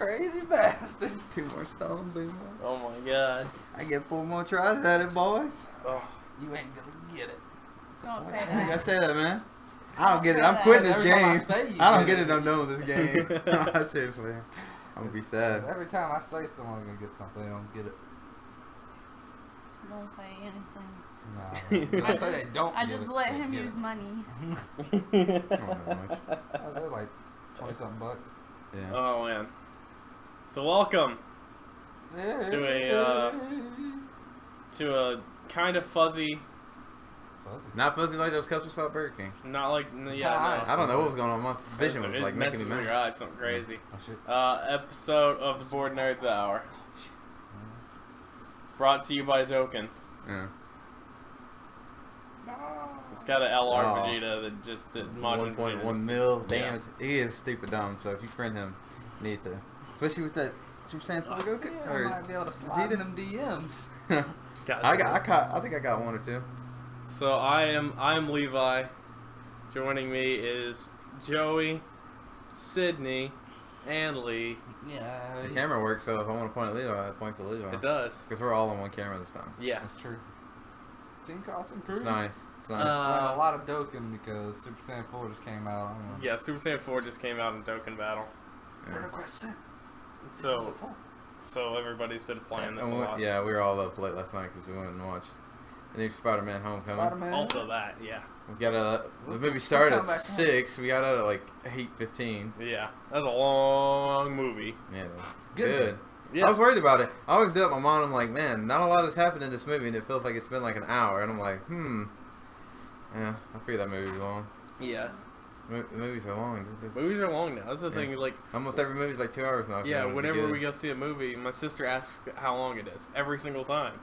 crazy bastard. 2 more stones, dude. Oh my god. I get 4 more tries at it, boys. Oh. You ain't gonna get it. Don't say I think I that. say that, man. I don't get it. say I'm that. quitting this Every time I game. say you I don't get get it. it. I'm done with this game. Seriously. I'm gonna be sad. Every time I say someone's gonna get something, they don't get it. Don't say anything. No, I say they don't. I get just it, let they him get use it. money. I don't know much. I was there like 20-something bucks. Yeah. Oh man. So welcome to a kind of fuzzy, Fuzzy. Not fuzzy like those cups we saw at Burger King. not like I don't know what was going on. My vision was like making me messes with mad. your eyes, something crazy. Oh shit. Episode of the Board Nerds Hour, brought to you by Token. Yeah. It's got an LR Oh. Vegeta that just did Majin 1.1 Vegeta. mil damage. He is stupid dumb. So if you friend him, you need to, especially with that Super Saiyan 4 Goku. Yeah, I might be able to slide in them DMs. I think I got 1 or 2. So I'm Levi. Joining me is Joey, Sydney, and Lee. Yeah. The camera works, so if I want to point at Levi, I point to Levi. It does. Because we're all on one camera this time. Yeah. That's true. Team costume crew. It's nice. It's nice. a lot of Dokkan because Super Saiyan 4 just came out. I don't know. Yeah, Super Saiyan 4 just came out in Token Battle. So everybody's been playing this a lot. Yeah, we were all up late last night because we went and watched the new Spider-Man Homecoming. Spider-Man. Also that, yeah. We got the movie started come at back home. 6. We got out at like 8:15. Yeah. That's a long movie. Yeah, Good. Yeah. I was worried about it. I always do it with my mom. I'm like, man, not a lot has happened in this movie, and it feels like it's been like an hour. And I'm like, yeah, I figured that movie was long. Yeah. Movies are long, dude. Movies are long now. That's the thing, like, Almost every movie's like 2 hours now. if you yeah, want it to be whenever good. we go see a movie, my sister asks how long it is. Every single time.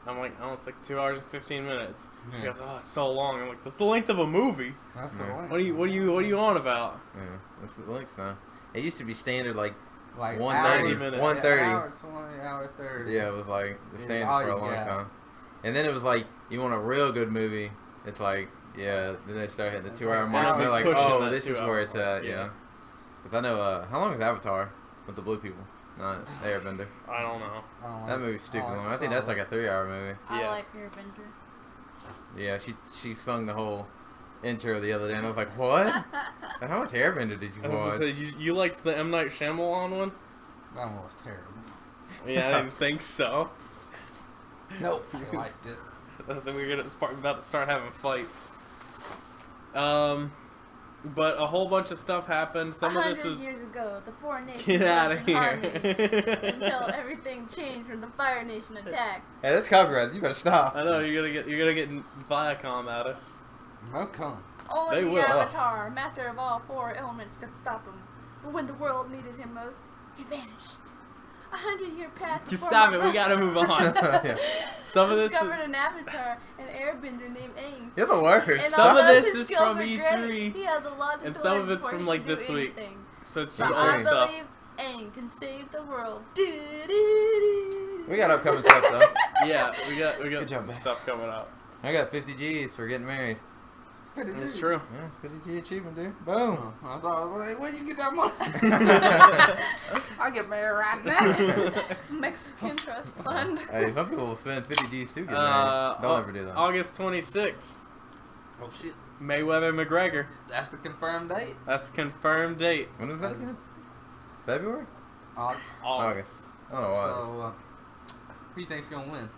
I'm like, oh, it's like 2 hours and 15 minutes. She goes, oh, it's so long. I'm like, that's the length of a movie. That's the Yeah. link. What are you on about? Yeah, that's the links now. It used to be standard like 1:30 1:30 minutes. 1:30. Hour 20, hour 30. Yeah, it was like the Yeah, standard all for a you long got. time. And then it was like, you want a real good movie, it's like, then they start hitting the It's 2 hour like mark. now And they're like, pushing oh, that this 2 is hour where it's mark, at, yeah. Because I know, how long is Avatar with the blue people? Not Airbender. I don't know. I don't That like- movie's stupid I long. like I think that's like a 3 hour movie. I Yeah. like Airbender. Yeah, she sung the whole intro the other day, and I was like, what? How much Airbender did you I was gonna watch? say, you liked the M. Night Shyamalan one? That one was terrible. Yeah, I didn't think so. Nope. I liked it. That's the we're about to start having fights. But a whole bunch of stuff happened. Some of this 100 is years ago, the Four Nations get out of was an army here. until everything changed when the Fire Nation attacked. Hey, that's copyrighted. You better stop. I know you're gonna get Viacom at us. No come. Only They the will. Avatar, master of all 4 elements, could stop him. But when the world needed him most, he vanished. 100-year passed Just before stop my it. We gotta move on. Yeah. Some of this discovered is an avatar, an airbender named Aang. You're the worst. And Some of although this his is skills from are E3, great, he has a lot to and learn some of it's before from he like can do this week. anything. So it's But just I old stuff. believe Aang can save the world. Do-do-do-do. We got upcoming stuff, though. Yeah, we got Good job, man. stuff coming up. I got 50 G's for getting married. It's true. Yeah, 50 G achievement, dude. Boom. I thought I was like, where you get that money? I get married right now. Mexican Trust Fund. Hey, some people will spend 50 G's to get married. Don't ever do that. August 26th, Oh shit. Mayweather McGregor. That's the confirmed date. That's a confirmed date. When is that again? February? August. I don't know why. So, who do you think's gonna win?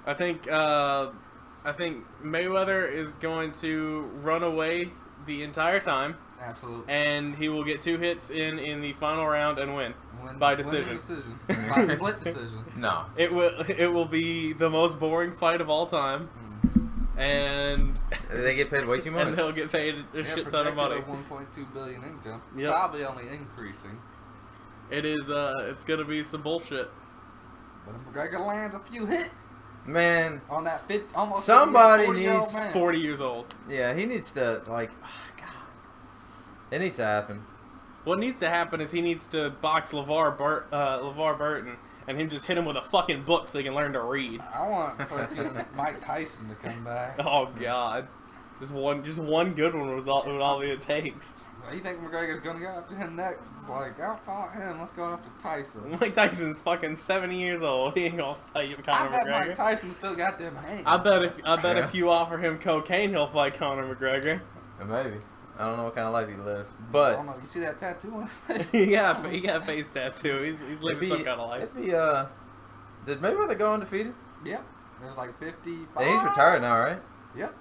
I think Mayweather is going to run away the entire time, Absolutely. and he will get 2 hits in the final round and win. By decision. By split decision. No. It will be the most boring fight of all time, and They get paid way too much. and they'll get paid a shit ton of money. 1.2 billion income. Yep. Probably only increasing. It is it's gonna be some bullshit. But if McGregor lands a few hits Man, on that almost Somebody 40-year-old needs man. 40 years old. yeah, he needs to, like, God. It needs to happen. What needs to happen is he needs to box LeVar Burton and him just hit him with a fucking book so he can learn to read. I want fucking Mike Tyson to come back. Oh God, just one good one was all it takes. You think McGregor's gonna go after him next? It's like, I fought him. Let's go after Tyson. Mike Tyson's fucking 70 years old. He ain't gonna fight I Conor bet McGregor. Mike Tyson still got them hands. I bet Yeah. if you offer him cocaine, he'll fight Conor McGregor. Maybe. I don't know what kind of life he lives, I but don't know. You see that tattoo on his face? he got a face tattoo. He's it'd living be, some kind of life. it'd be did Mayweather go undefeated? Yep. It was like 55. Yeah, he's retired now, right? Yep.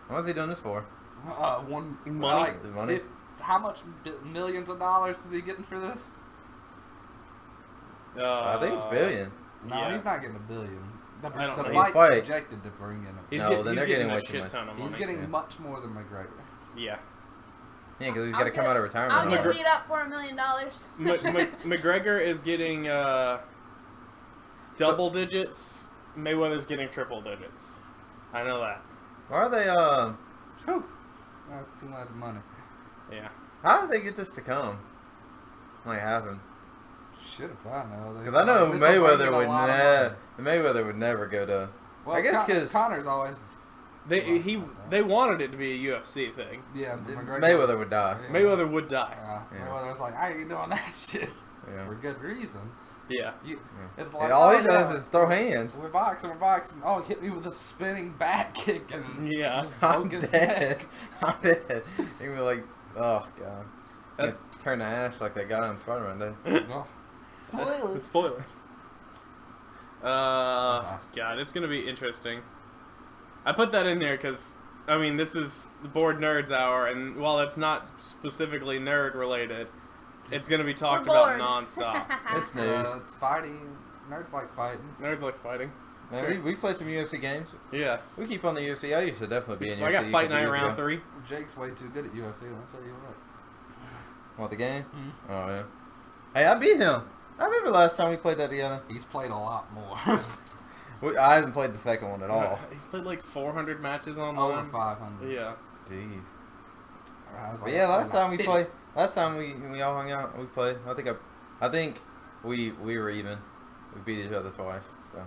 What's he doing this for? One Money? Like, The money? how much millions of dollars is he getting for this? I think it's billion. No, Yeah. he's not getting $1 billion. The I don't know. fight's Fight. projected to bring in. He's No, getting, then he's they're getting getting a way too shit much. ton of money. He's getting Yeah. much more than McGregor. Yeah. Yeah, because he's I'll got to come get- out of retirement. I'll get already. beat up for $1 million. McGregor is getting double digits. Mayweather's getting triple digits. I know that. Why are they? Whew. That's too much money. Yeah. How did they get this to come? Like happen? Shit, if I know. Because I know This will bring in Mayweather a would lot of never. money. Mayweather would never go to. Well, I guess 'cause- Connor's always. They wanted it to be a UFC thing. Yeah, but McGregor. Mayweather would die. Yeah. Mayweather would die. Yeah. Yeah. Mayweather's like, I ain't doing that shit Yeah. for good reason. Yeah. It's Yeah, like all he oh, does yeah, is throw hands. We're boxing. Oh, hit me with a spinning back kick and Yeah. just I'm broke his dead. neck. I'm dead. He'd be like, oh god. That's- He'd turn to ash like that guy in Spider-Man did. No. Spoilers. God, it's gonna be interesting. I put that in there because, I mean, this is the Bored Nerds Hour, and while it's not specifically nerd related, it's gonna be talked We're about bored. nonstop. It's news. It's fighting. Nerds like fighting. Nerds like fighting. Man, Sure. we played some UFC games. Yeah. We keep on the UFC. I used to definitely be in So I UFC. got a Fight couple Night years round ago. 3. Jake's way too good at UFC. I'll tell you what. What, the game? Mhm. Oh, yeah. Hey, I beat him. I remember last time we played that together. He's played a lot more. I haven't played the second one at all. He's played like 400 matches Over online. 500. Yeah. Jeez. I was But like, yeah, I last was time like, we played, last time we all hung out, we played. I think we were even. We beat each other twice. So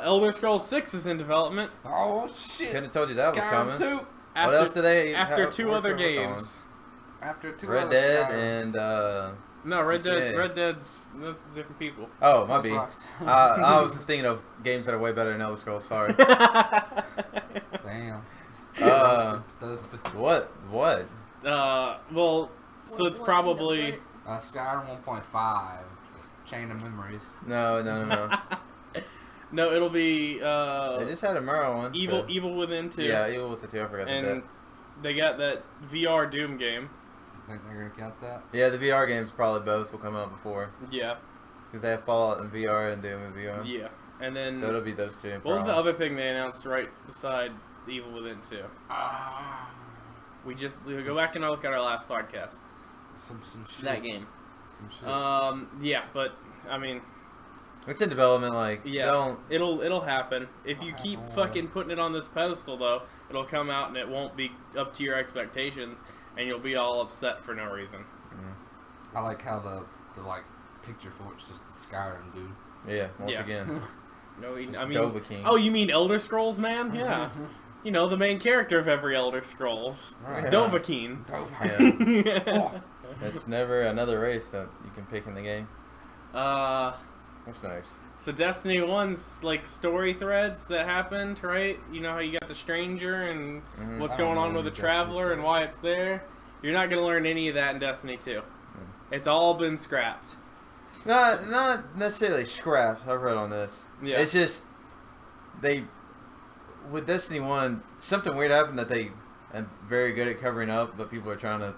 Elder Scrolls 6 is in development. Oh shit! couldn't have told you that was Skyrim coming. 2. What else did they after have- two work other on? games. After two Red other Dead Skyrims. and No, Red Dead. GTA. Red Dead's that's different people. oh my That's B. Rockstar. I was just thinking of games that are way better than Elder Scrolls. Sorry. Damn. Those the What? Well, so it's probably Skyrim 1.5 Chain of Memories. No. no. It'll be They just had a Murrow one. Evil so- Evil Within 2. Yeah, Evil Within 2. I forgot and that. they got that VR Doom game. Think they're gonna count that? Yeah, the VR games probably both will come out before. Yeah, Because they have Fallout in VR and Doom in VR. yeah. And then So it'll be those two. what was the probably. other thing they announced right beside Evil Within 2? We go back and look at our last podcast. Some shit. That game. Some shit. Yeah, but I mean, It's in development, like, yeah, don't... it'll happen. If you It'll keep happen. fucking putting it on this pedestal, though, it'll come out and it won't be up to your expectations, and you'll be all upset for no reason. I like how the like picture for it's just the Skyrim dude. Yeah, once Yeah. again. No, Just I mean, Dovahkiin. oh, you mean Elder Scrolls, man? Yeah, you know the main character of every Elder Scrolls, Right. Yeah. Dovahkiin. Yeah. Oh, It's never another race that you can pick in the game. What's next? So Destiny 1's like story threads that happened, right? You know how you got the stranger and Mhm. what's I don't going know on with the any Destiny traveler and story. why it's there. You're not gonna learn any of that in Destiny 2. It's all been scrapped. Not necessarily scraps. I've read on this. Yeah. It's just with Destiny 1, something weird happened that they are very good at covering up, but people are trying to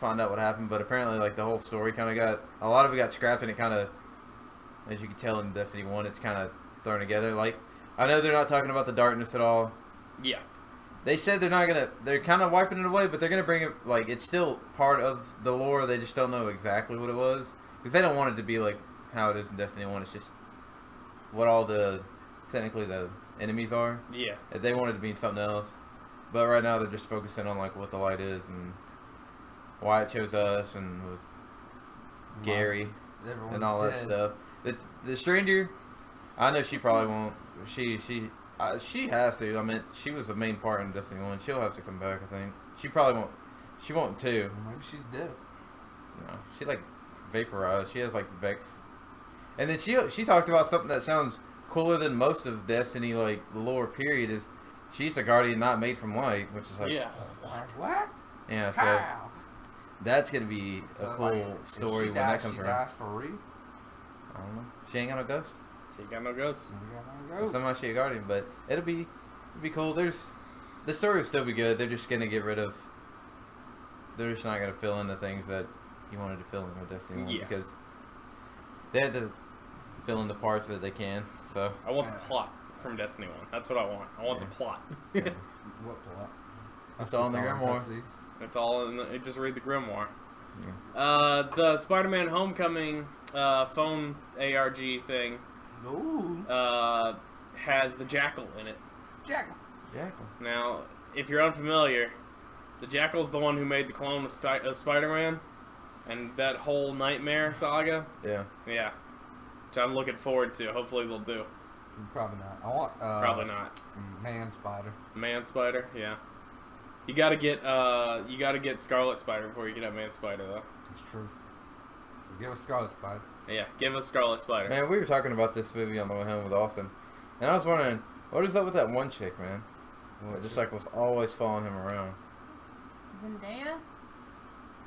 find out what happened. But apparently, like, the whole story kind of a lot of it got scrapped, and it kind of, as you can tell in Destiny 1, it's kind of thrown together. Like, I know they're not talking about the darkness at all. Yeah. They said they're kind of wiping it away, but they're going to bring it, like, it's still part of the lore. They just don't know exactly what it was. Because they don't want it to be like how it is in Destiny 1. It's just what all technically the enemies are. Yeah. They want it to be something else. But right now they're just focusing on, like, what the light is and why it chose us and with Gary everyone and all that dead. stuff. The stranger, I know she probably won't. She has to. I mean, she was the main part in Destiny 1. She'll have to come back, I think. She probably won't. She won't too. Well, maybe she's dead. No, she like vaporized. She has like Vex. And then she talked about something that sounds cooler than most of Destiny, like the lore period is. She's a guardian not made from light, which is like Yeah. What? yeah. So How? that's gonna be a So, cool like, story if she when that dies, comes she around. dies for real. I don't know. She ain't got no ghost. She got no ghost. We gotta go. Somehow she a guardian, but it'll be cool. The story will still be good. They're just gonna get rid of. They're just not gonna fill in the things that you wanted to fill in with Destiny 1 Yeah. because they had to fill in the parts that they can. So I want the plot from Destiny 1. That's what I want. I want the plot. What plot? It's all in the grimoire. Cutscenes. It's all in the, just read the grimoire. Yeah. The Spider-Man Homecoming phone ARG thing Ooh. has the Jackal in it. Jackal. Jackal. Now, if you're unfamiliar, the Jackal's the one who made the clone of Spider-Man and that whole Nightmare saga. Yeah. Yeah. Which I'm looking forward to. Hopefully they'll do. Probably not. I want. Probably not. Man Spider. Man Spider, yeah. You gotta get Scarlet Spider before you get Man Spider though. It's true. So give us Scarlet Spider. Yeah, give us Scarlet Spider. Man, we were talking about this movie on the way home with Austin, and I was wondering, what is up with that one chick, man? That just like was always following him around. Zendaya?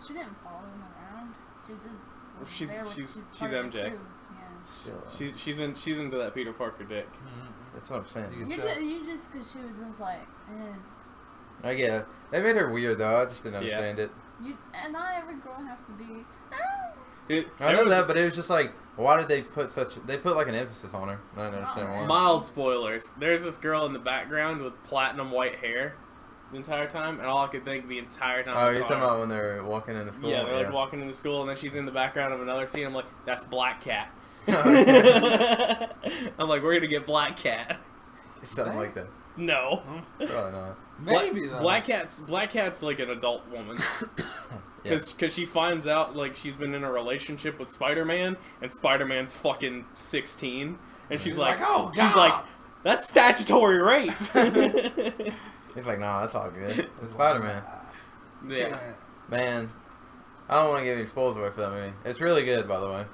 She didn't follow him around. She just was She's- there with, she's part of the MJ. crew. Yeah. Still, She's into that Peter Parker dick. that's what I'm saying. You- You just because she was just like, I get it. They made her weird though. I just didn't Yeah. understand it. and not every girl has to be. I know that, but it was just like, why did they put they put like an emphasis on her? I don't understand why. Mild spoilers. There's this girl in the background with platinum white hair the entire time, and all I could think the entire time Oh, I you're saw talking her- about when they're walking into school? Yeah, they're like walking into school, and then she's in the background of another scene. I'm like, that's Black Cat. Oh, I'm like, we're gonna get Black Cat. Something like that. No. Probably not. Maybe though. Black Cat's like an adult woman. Yeah. Cause she finds out like she's been in a relationship with Spider-Man, and Spider-Man's fucking 16, and she's like, oh god. she's like, that's statutory rape. He's like, nah, that's all good. It's Spider-Man. Yeah. Man, I don't want to give any spoilers away for that movie. It's really good, by the way.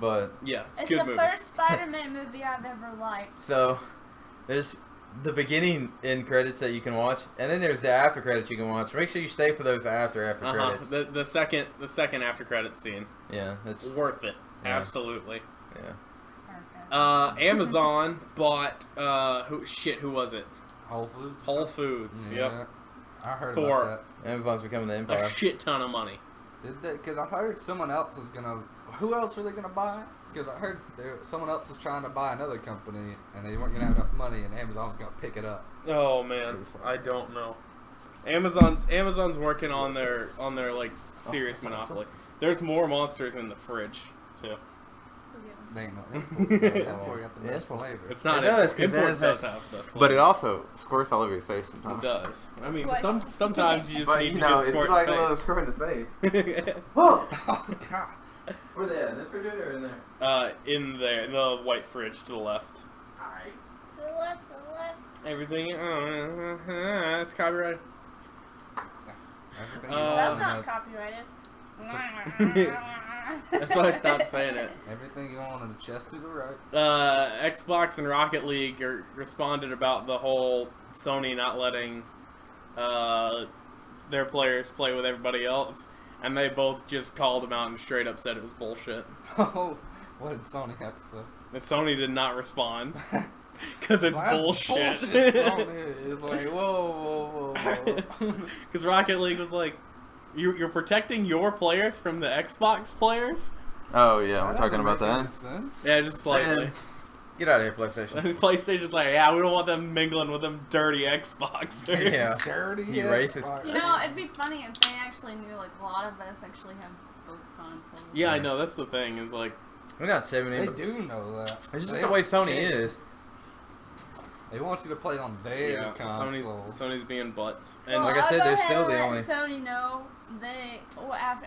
But, Yeah, it's a It's good the movie. first Spider-Man movie I've ever liked. so, there's the beginning end credits that you can watch, and then there's the after credits you can watch. Make sure you stay for those after credits. The second after credit scene, Yeah, that's, worth it. Yeah. Absolutely. yeah. Amazon bought who was it? Whole Foods. Whole Foods. Yep. I heard For- about Amazon's becoming the empire. A shit ton of money. that. Did they? Because I heard someone else was gonna. Who else were they gonna buy? Because I heard someone else was trying to buy another company, and they weren't gonna have enough money, and Amazon was gonna pick it up. Oh man, I don't know. Amazon's working on their like serious monopoly. There's more monsters in the fridge too. They ain't no import. Import got the Yeah. best flavor. It's not It does, import. 'cause Import that does have the best But it flavor. also squirts all over your face It sometimes. does. I mean, What? sometimes you just But, need you to know, get it's squirt like a in little the face. squirt in the face. Whoa! Oh god. Where they at? In this refrigerator or in there? In there, the white fridge to the left. To the left, to the left. Everything. It's copyrighted. Everything you That's want not in copyrighted. That's why I stopped saying it. everything you want in the chest to the right. Xbox and Rocket League responded about the whole Sony not letting their players play with everybody else, and they both just called them out and straight up said it was bullshit. Oh, what did Sony have to say? And Sony did not respond because it's That's bullshit. Sony is like, whoa. Because Rocket League was like, you're protecting your players from the Xbox players? Oh, yeah, That we're talking doesn't about make any that. sense. Yeah, just slightly. Man, get out of here, PlayStation. PlayStation's like, yeah, we don't want them mingling with them dirty Xboxers. Yeah. Dirty. You Xbox. racist. You know, it'd be funny if they actually knew, like, a lot of us actually have both consoles. Yeah, I know, that's the thing, is like, We're not 70, They but do know that. it's just They the way don't Sony care. is. They want you to play on their yeah, console. Sony's being butts. Well, And like I said, I'll go they're ahead still and the let only- Sony know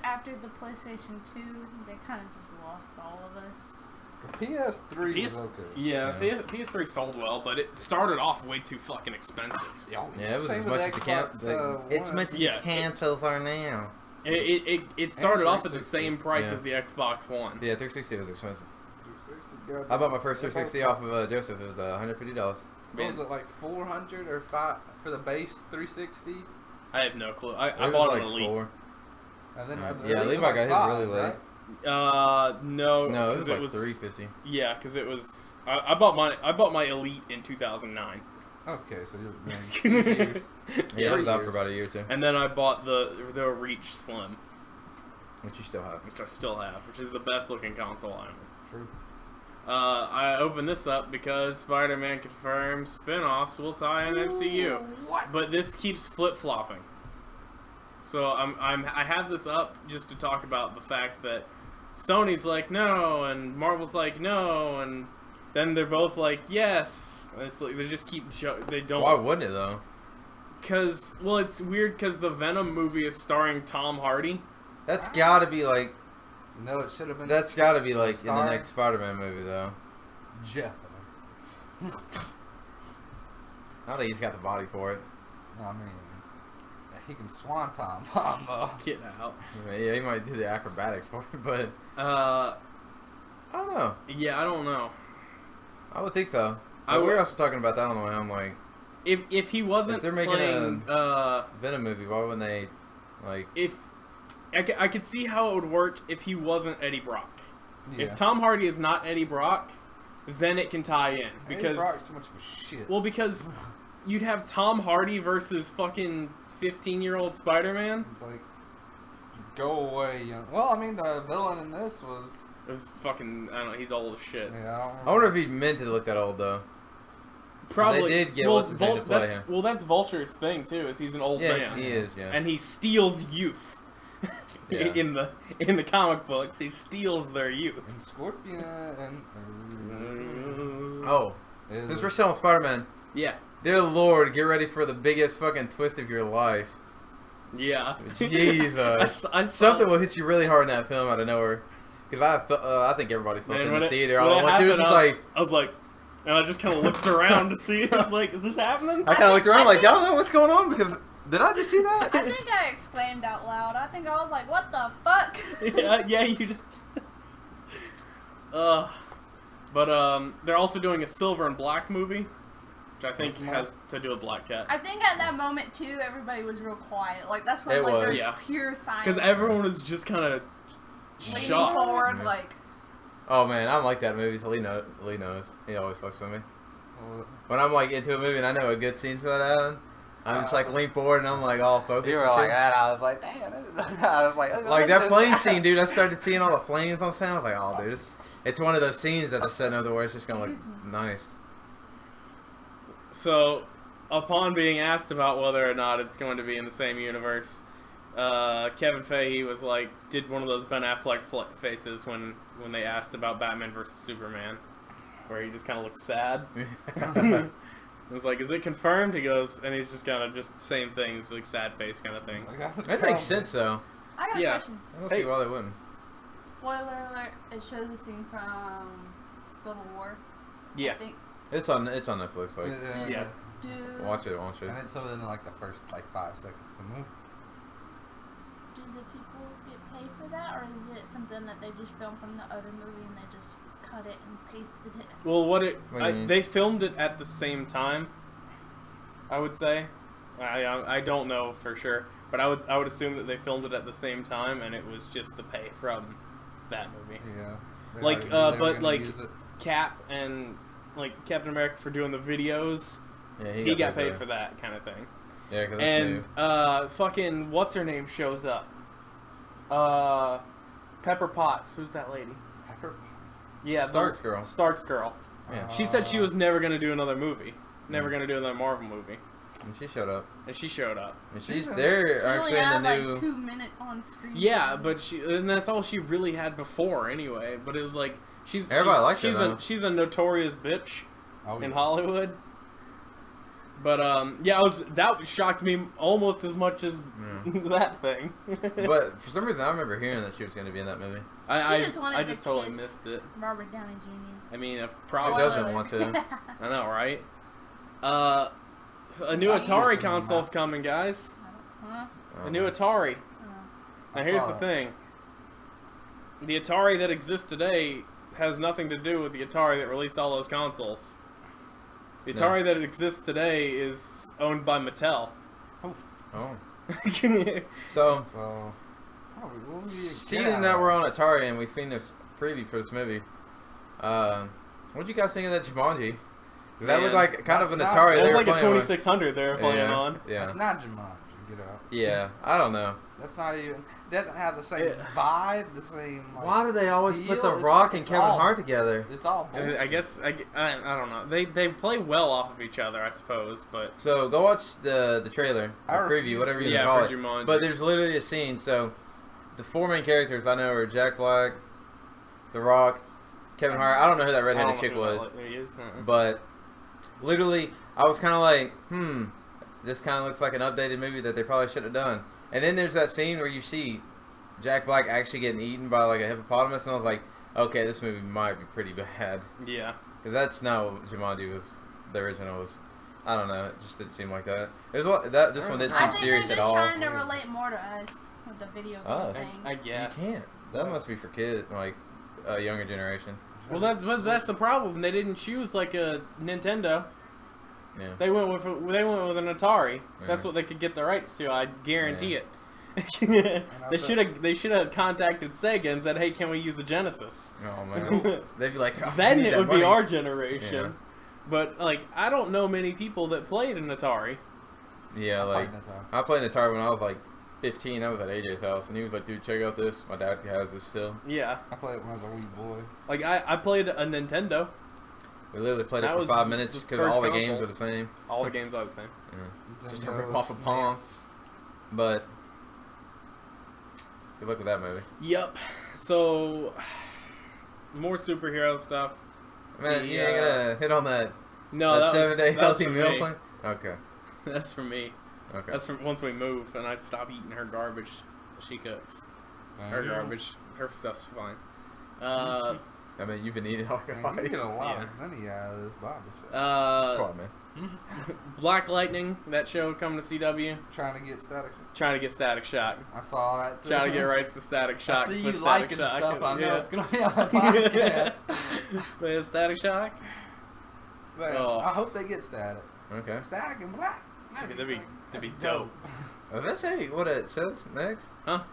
after the PlayStation 2, they kind of just lost all of us. The PS3 was okay. Yeah, PS3 sold well, but it started off way too fucking expensive. Yeah, it was Same as with much as Xbox, much as Yeah, the consoles are now. It started off at the 360. same price Yeah. as the Xbox One. Yeah, 360 was expensive. 360, I bought my first 360 off of Joseph. It was $150. What was it, like 400 or 5 for the base 360? I have no clue. I It was bought like an Elite. 4. And then Yeah, Levi got his really late. No, No, it 'cause was like $350. Yeah, because it was. I bought my Elite in 2009, Okay, so you're going 2 years. Yeah, it was out for years. about a year or two, and then I bought the Reach Slim, which you still have. which I still have, which is the best looking console I own. True. I opened this up because Spider-Man confirmed spin-offs will tie in MCU, What? but this keeps flip-flopping. So I have this up just to talk about the fact that Sony's like no, and Marvel's like no, and then they're both like yes. It's like they just keep they don't. Why wouldn't it though? Cause it's weird because the Venom movie is starring Tom Hardy. That's gotta be like. No, it should have been. That's gotta be like in the Star? next Spider-Man movie though. Jeff. I don't think he's got the body for it. I mean, he can swan time bomb though. Get out. I mean, yeah, he might do the acrobatics for it, but Uh, I don't know. yeah, I don't know. I would think so. I But we would- were also talking about that on the way. I'm like, If he wasn't If they're making playing, Venom movie. Why wouldn't they, like? if I could see how it would work if he wasn't Eddie Brock. Yeah. If Tom Hardy is not Eddie Brock, then it can tie in Eddie because Brock's too much of a shit. well, because you'd have Tom Hardy versus fucking 15-year-old Spider-Man. It's like, go away, young. Well, I mean, the villain in this was. It was fucking, I don't know, he's old as shit. Yeah, I don't I wonder if he meant to look that old though. Probably. They did get what's his name to play him. Well, that's Vulture's thing too. Is he's an old Yeah, man, he is. Yeah. and he steals youth. Yeah. in the comic books, he steals their youth. And Scorpion and. Oh, Is since it- we're still on Spider-Man, Yeah, dear Lord, get ready for the biggest fucking twist of your life. yeah. Jesus. I saw Something will hit you really hard in that film out of nowhere. Because I think everybody felt Man, in when the it- theater. when All it I went to was happened, just like, I was like, and I just kind of looked around to see. I was like, is this happening? I kind of looked around like, think- y'all know what's going on? Because, did I just see that? I think I exclaimed out loud. I think I was like, what the fuck? yeah, you did. But they're also doing a silver and black movie, which I think has to do with Black Cat. I think at that moment, too, everybody was real quiet. Like, that's when, It like, was. there's Yeah. pure silence. Because everyone was just kind of leaning shocked. forward, Yeah. like, Oh man, I don't like that movie. So Lee knows. He always fucks with me. Well, When I'm like into a movie and I know a good scene's going to happen, I'm just like Awesome. lean forward and I'm like all focused. you were and like shit. that. I was like, damn. I was like, Like that plane scene, dude. I started seeing all the flames on sound. I was like, oh, dude, it's one of those scenes that are setting up where it's just gonna look Excuse me. nice. So, upon being asked about whether or not it's going to be in the same universe, Kevin Feige was like, did one of those Ben Affleck faces when they asked about Batman versus Superman, where he just kind of looks sad. It was like, is it confirmed? He goes, and he's just kind of just same things, like sad face kind of thing. That makes sense though. I got a Yeah. question. I don't Hey. see why they wouldn't. Spoiler alert, it shows a scene from Civil War. Yeah. I think. It's on Netflix. Like, Yeah. Do watch it. Watch it. And then some of them like the first like 5 seconds of the movie. do the people get paid for that, or is it something that they just filmed from the other movie and they just cut it and pasted it? Well, What do you mean? they filmed it at the same time. I would say, I don't know for sure, but I would assume that they filmed it at the same time, and it was just the pay from that movie. Yeah. They Like, already knew they were but gonna like use it. Cap and like Captain America for doing the videos, Yeah, he got paid for that kind of thing. Yeah, because that's And new. fucking what's her name shows up. Pepper Potts, who's that lady? Pepper. Yeah, Stark's girl. Stark's girl. Yeah. She said she was never gonna do another movie, never gonna do another Marvel movie, And she showed up. and she showed up. And she's She there She only actually in had the new. like 2 minutes on screen. Yeah, but and that's all she really had before anyway. But it was like Everybody likes her, she's though. she's a notorious bitch Oh, in yeah. Hollywood. But yeah, that shocked me almost as much as that thing. But for some reason, I remember hearing that she was going to be in that movie. I wanted just to totally kiss missed it. Robert Downey Jr. I mean, Who probably doesn't want to? I know, right? A new I'm Atari kissing console's him. coming, guys. Huh? A new Atari. I Now here's saw the it. thing. The Atari that exists today has nothing to do with the Atari that released all those consoles. The No. Atari that exists today is owned by Mattel. Oh. Yeah, So, So, what would you get seeing out that of we're on Atari and we've seen this preview for this movie, what do you guys think of that Jumanji? 'Cause that looked Man, like kind of an that's Atari It they was were like a playing with. 2600 they were playing Yeah, on. yeah. That's not Jumanji. Get out. Yeah, I don't know. That's not even. It doesn't have the same Yeah. vibe. The same. Like, Why do they always put The deal. Rock and It's Kevin all- Hart together? It's all bullshit. I guess I don't know. They play well off of each other, I suppose. But So go watch the trailer, I or refuse preview, whatever to. you yeah, call for it. Jumanji. But there's literally a scene. So the four main characters I know are Jack Black, The Rock, Kevin Hart. I don't know who that I don't redheaded know chick who that was, he is. but literally I was kind of like, this kind of looks like an updated movie that they probably should have done. And then there's that scene where you see Jack Black actually getting eaten by like a hippopotamus, and I was like, okay, this movie might be pretty bad. Yeah. Because that's not what Jumanji was. The original was. I don't know. It just didn't seem like that. There's a lot, that this one didn't I seem think serious they're at just all. trying to relate more to us with the video game Oh. thing. I guess. You can't. That must be for kids, like a younger generation. Well, that's the problem. They didn't choose like a Nintendo. Yeah. They went with an Atari. So that's Yeah. what they could get the rights to. I guarantee Yeah. it. I They should have contacted Sega and said, "Hey, can we use a Genesis?" Oh man. They'd be like, oh, I Then need it that would money. be our generation. Yeah. But like, I don't know many people that played an Atari. Yeah, like I played Atari when I was like 15. I was at AJ's house, and he was like, "Dude, check out this. My dad has this still." Yeah, I played it when I was a wee boy. like I played a Nintendo. We literally played it That for was 5 the minutes because first all the console. games are the same. All the games are the same. Yeah. Just a Nintendo, rip off of Pong. SNES. But good luck with that movie. Yep. So more superhero stuff. Man, you ain't gonna hit on that. No, that that was 7-day that's healthy for meal me. plan. Okay. That's for me. Okay. That's from once we move and I stop eating her garbage she cooks. Her garbage. Her stuff's fine. I mean, you've been eating all your Man, you life. get a lot Yeah. of zenny out of this Bible shit. Come on, man. Black Lightning, that show coming to CW. Trying to get Static Shock. Trying to get Static Shock. I saw that too. Trying to get rights to Static Shock. I see for you Static liking Shock. stuff. I know Yeah. it's gonna be on the podcast. Man, Static Shock. Man, Oh. I hope they get Static. Okay. Static and Black. That'd be fucking dope. Does that say what it says next? Huh?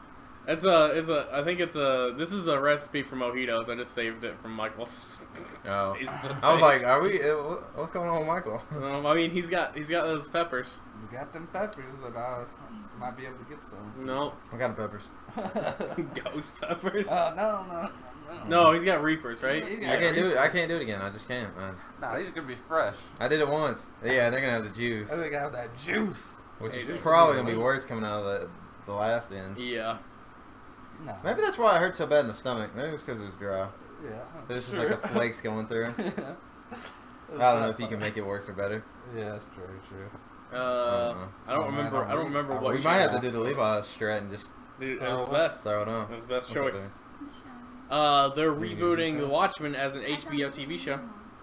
This is a recipe for mojitos. I just saved it from Michael's. Oh. Facebook I was page. like, are we? What's going on with Michael? I mean, he's got those peppers. You got them peppers that I might be able to get some. No, I got the peppers. ghost peppers. No. No, he's got reapers, right? He's I got can't do it. reapers. I can't do it again. I just can't, man. Nah, these are gonna be fresh. I did it once. Yeah, they're gonna have the juice, I think I have that juice. which Hey, is this is probably good. gonna be worse coming out of the last end. Yeah. No. Maybe that's why I hurt so bad in the stomach. Maybe it's because it was dry. Yeah. There's just like the flakes going through. Yeah. I don't know if you can make it worse or better. Yeah, that's true. I don't remember. I don't remember what. We she might have to was. do the Levi strat and just Dude, it was the best. throw it on. It was the best What's up choice. there? They're You can rebooting do The that. Watchmen as an HBO TV show.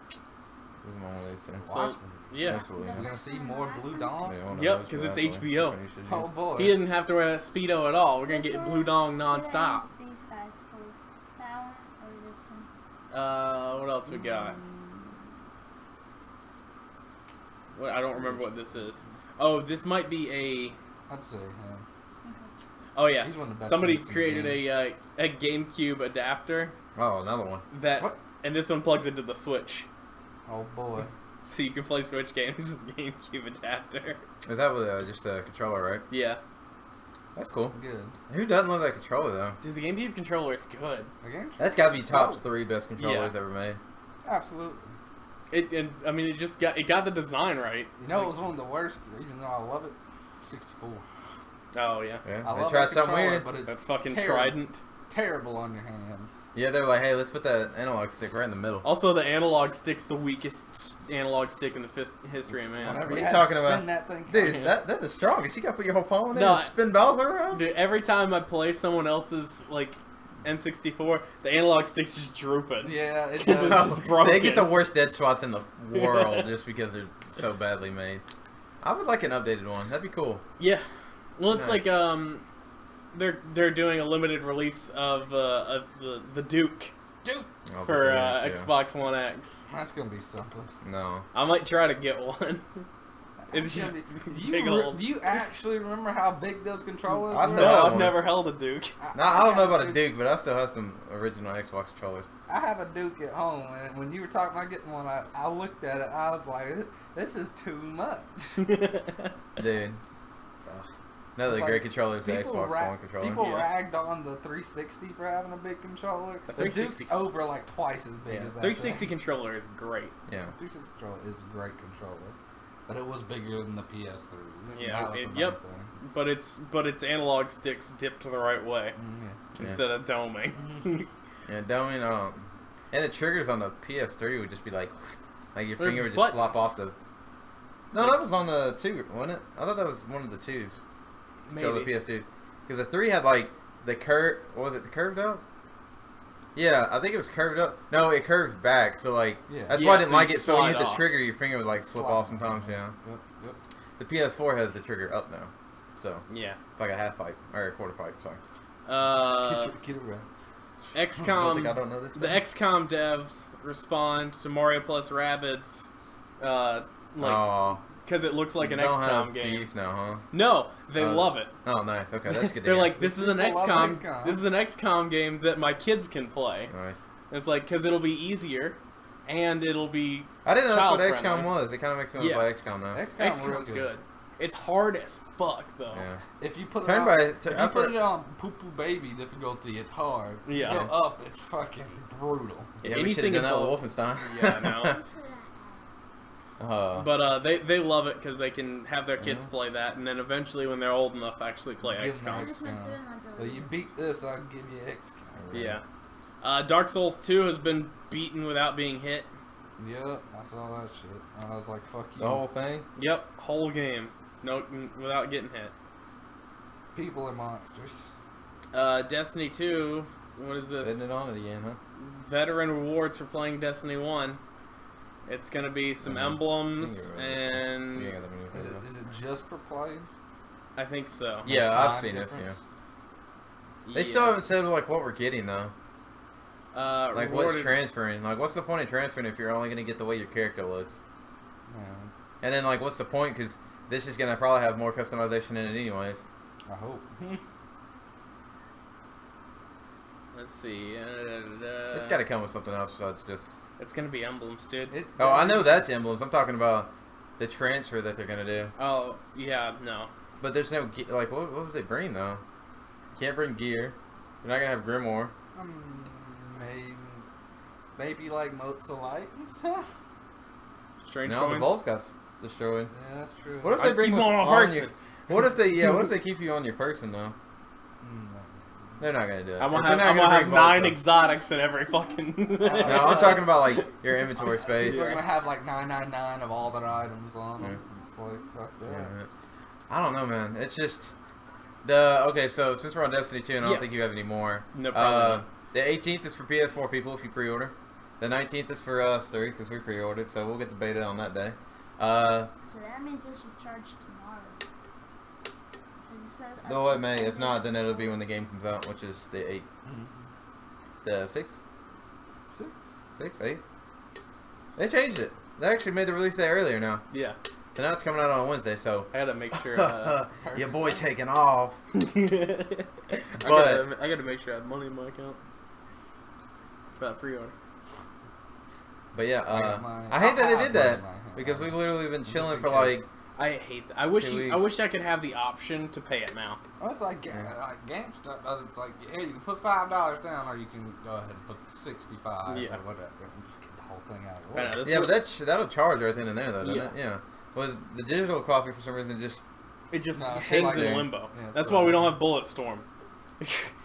This is one of those two. So- Watchmen. Yeah. Absolutely. We're gonna see more Blue Dawn. Yeah, one of Yep, those 'cause two, it's absolutely. HBO. Which one you should Oh do. boy. He didn't have to wear that speedo at all. We're gonna get Blue Dong nonstop. These guys for that one or this one? What else we got? What, I don't remember what this is. Oh, this might be a. I'd say him. Oh yeah, He's one of the best somebody units in the created game. a GameCube adapter Oh, another one. that, What? and this one plugs into the Switch, Oh boy. so you can play Switch games with the GameCube adapter. Is that with just a controller, right? Yeah, That's cool. Good. Who doesn't love that controller though? dude, the GameCube controller is good. Again? That's got to be top So- 3 best controllers Yeah. ever made. Absolutely. I mean, it got the design right. You know, it was one of the worst, even though I love it. 64. Oh yeah, Yeah, I they love tried that something controller, weird. but it's that fucking terrible. Trident. terrible on your hands. Yeah, they're like, hey, let's put that analog stick right in the middle. Also, the analog stick's the weakest analog stick in the history of man. Whenever What are you you had talking to spin about? that thing, Dude, that's the strongest. You gotta put your whole palm in there No, and spin both around? Dude, every time I play someone else's, like, N64, the analog stick's just drooping. yeah, it Because does. it's just broken. They get the worst dead spots in the world just because they're so badly made. I would like an updated one. That'd be cool. Yeah. Well, it's Nice. like, they're doing a limited release of the Duke Dude, Oh, for yeah. Xbox One X. that's gonna be something. No. I might try to get one. That's It's gonna be- do, big you old. do you actually remember how big those controllers I were? still No, have I've one. never held a Duke. No, I don't know about a Duke. Duke, but I still have some original Xbox controllers. I have a Duke at home, and when you were talking about getting one, I looked at it. I was like, "This is too much." Dude. Ugh. Another It's great like, controller is the Xbox One controller. People Yeah. ragged on the 360 for having a big controller. The The 360 Duke's over like twice as big Yeah, as that. 360 thing. controller is great. Yeah. 360 controller is a great controller, but it was bigger than the PS3. This is Yeah, not the main yep. thing. But it's analog sticks dipped the right way Yeah. instead of doming. Yeah, doming, I don't. And the triggers on the PS3 would just be like your They're finger would just just flop buttons. off the. No, that was on the 2, wasn't it? I thought that was one of the 2s. Show the Maybe. PS2s. Because the 3 had like the curve. What was it? The curved up? Yeah, I think it was curved up. No, it curved back. So like Yeah. that's Yeah, why I didn't so like you it. So when you slide hit the off. trigger, your finger would like flip Slide. off sometimes. Yeah. Yep. Yep. The PS4 has the trigger up now, so Yeah. it's like a half pipe or a quarter pipe. Sorry. Get around. Don't think I XCOM. don't know this. The XCOM devs respond to Mario plus Rabbids, like Oh, because it looks like an don't XCOM have game. beef now, huh? No, they love it. Oh, nice. Okay, that's good. to They're hear. like, this is an People love XCOM. XCOM. This is an XCOM game that my kids can play. Nice. It's like because it'll be easier, and it'll be I didn't know that's what child-friendly. XCOM was. It kind of makes me want to Yeah. play XCOM now. XCOM's real XCOM's good. It's hard as fuck though. Yeah. If you put it Turn on, by- if you I've put heard- it on poo poo baby difficulty, it's hard. Yeah. You go up, it's fucking brutal. Yeah, we should have done that with Wolfenstein. Yeah, no. But They love it because they can have their kids Yeah. play that, and then eventually when they're old enough, actually play Give them I XCOM. just went through and I Well, you beat this, I'll give you XCOM. Yeah. Dark Souls 2 has been beaten without being hit. Yep, I saw that shit. I was like, fuck you. the whole thing. Yep, whole game, no, without getting hit. People are monsters. Destiny 2. What is this? Isn't it on it again, huh? Veteran rewards for playing Destiny 1. It's gonna be some Mhm. emblems, You and ain't got that many Is it, photos. is it just for playing? I think so. Yeah, Time I've seen this. Yeah. difference? They still haven't said like what we're getting though. Like what's rewarded- transferring? Like what's the point of transferring if you're only gonna get the way your character looks? Yeah, And then like what's the point? Because this is gonna probably have more customization in it anyways. I hope. Let's see. It's got to come with something else besides just. It's gonna be emblems, dude. It's Oh, I know that's emblems. I'm talking about the transfer that they're gonna do. Oh yeah, no. But there's no like what would they bring though? Can't bring gear. You're not gonna have Grimoire. Maybe like motes of light and stuff. Strange No, the coins. bolts got destroyed. Yeah, that's true. What if I they bring keep what's on on horsing. your? What if they? Yeah. What if they keep you on your person though? Mm, They're not gonna do it. I'm gonna If they're have, not I'm gonna bring have 9 bolts, exotics in every fucking. though. No, I'm talking about like your inventory space. People are gonna have like 999 of all their items on them. It's like fuck that. Yeah. I don't know, man. It's just the okay. So since we're on Destiny 2, and I don't Yeah. think you have any more. No problem. The 18th is for PS4 people if you pre-order. The 19th is for us 3 because we pre-ordered, so we'll get the beta on that day. So that means I should charge tomorrow. 'Cause it says up No, to it may. 10 If not, days then it'll be before. when the game comes out, which is the 8th, Mhm. the 6th, 6? 8th. They changed it. They actually made the release day earlier now. Yeah, So now it's coming out on Wednesday. So I gotta make sure. your boy taking off. I gotta make sure I have money in my account for that pre-order. But yeah, got mine. I hate that they I did that have mine. because we've literally been Just chilling in for like. case. I hate that. I wish 2 I weeks. wish I could have the option to pay it now. Oh, it's like, like GameStop does. It's like, yeah, you can put $5 down, or you can go ahead and put 65 Yeah. or whatever, and just get the whole thing out of the I way. know, this Yeah, was- but that'll charge right then and there, though, doesn't Yeah. it? Yeah. Well, the digital copy for some reason just. it just No, it's hangs like- in limbo. Yeah, it's That's like- why we don't have Bulletstorm.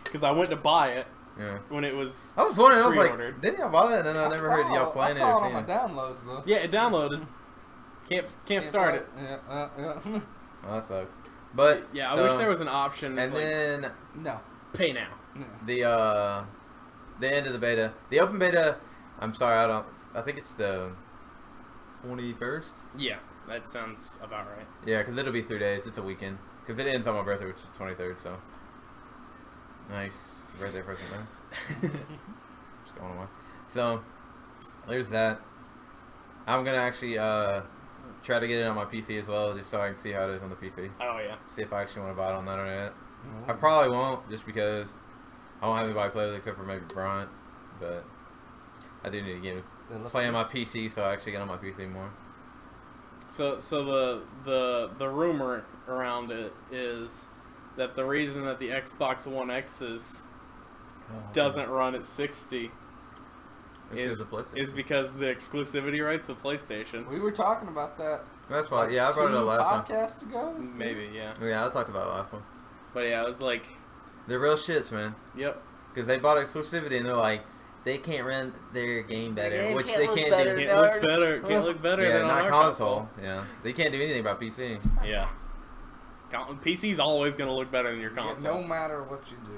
Because I went to buy it, Yeah. when it was. I was wondering. I was like, pre-ordered. didn't y'all buy that? And then I never heard y'all playing it I or saw it seeing on it. my downloads though. Yeah, it downloaded. Can't start it. Yeah. Oh, that sucks. But Yeah, I so- wish there was an option. And Like, then No. pay now. Yeah. the end of the beta, the open beta. I'm sorry, I think it's the 21st. Yeah, that sounds about right. Yeah, because it'll be 3 days. It's a weekend. Because it ends on my birthday, which is 23rd. So nice birthday present there. Just going away. So there's that. I'm gonna actually try to get it on my PC as well, just so I can see how it is on the PC. Oh yeah. See if I actually want to buy it on that or not. I probably won't, just because I won't have anybody play with it except for maybe Bryant. But I do need to get play on my PC, so I actually get on my PC more. So the rumor around it is that the reason that the Xbox One X's doesn't run at 60 is because the exclusivity rights of PlayStation. We were talking about that. That's why. Yeah, I brought it up last one. podcasts ago. Maybe, yeah. Yeah, I talked about it last one. But yeah, I was like, They're real shits, man. yep. Because they bought exclusivity and they're like, they can't run their game better, game which can't they look can't better. do. Can't look better. Can't look better Yeah, than not on our console. Yeah, they can't do anything about PC. Yeah. PC's always gonna look better than your Yeah, console. no matter what you do.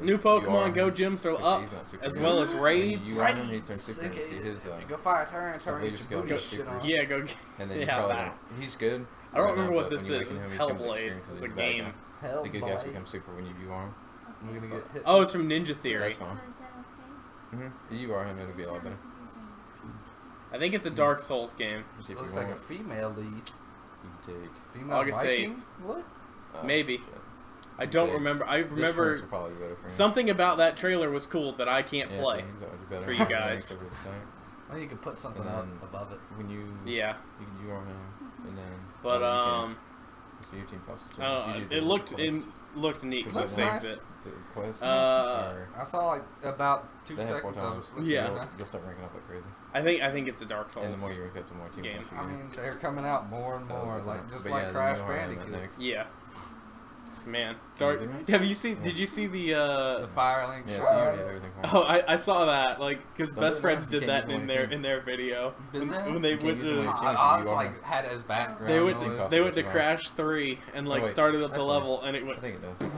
New Pokemon UR Go gyms are Because up, he's not super as good. well as And raids. you run him, he turns super and see his, Go fight Atari and turn his your skill booty goes shit super. on. Yeah, go. and then you Yeah, probably that. don't. He's good. I don't right remember now, what but this when you is. awaken This is him, he becomes Hellblade. extreme 'cause It's he's a bad game. guy. The good guys Hellblade. become super when you UR him. We're gonna get hit. Oh, it's from Ninja So Theory. that's fine. So is that okay? If you UR him, it'll be a lot better. I think it's a Dark Souls game. See if Looks you like a want. female lead. You can take. Female August Viking? What? Maybe. Shit. I don't Okay. remember. I This remember one's probably better for him. something about that trailer was cool that I can't Yeah, play. so he's already better for you than guys. except for the tank. Well, you can put something And up then- above it. When you Yeah, you can UR him and then but you can. So your team costs two. You do it the looked quest. looked neat because I Looks saved nice. it. The quest. Uh, or I saw like about 2 they have 4 seconds of times. it. Looks Yeah. really nice. You'll start ranking up like crazy. I think it's a Dark Souls. And the more you rank up, the more team game. points you I get. mean, they're coming out more and more, But like just yeah, like then Crash you UR him at Bandicoot. next. Yeah. Man, Can you Dark. do it? Have you seen? Did you see the? The Fire Link Yeah, so you shot. have everything for him. Oh, I saw that. Like, because Don't Best do it Friends now. You did can't that use in it their on in their video Did they? when they You went can't use it to on I was You are like him. had it as background. they noise. went cost they you went to $50. Crash 3 and like wait, started up the that's level and it I went think it does.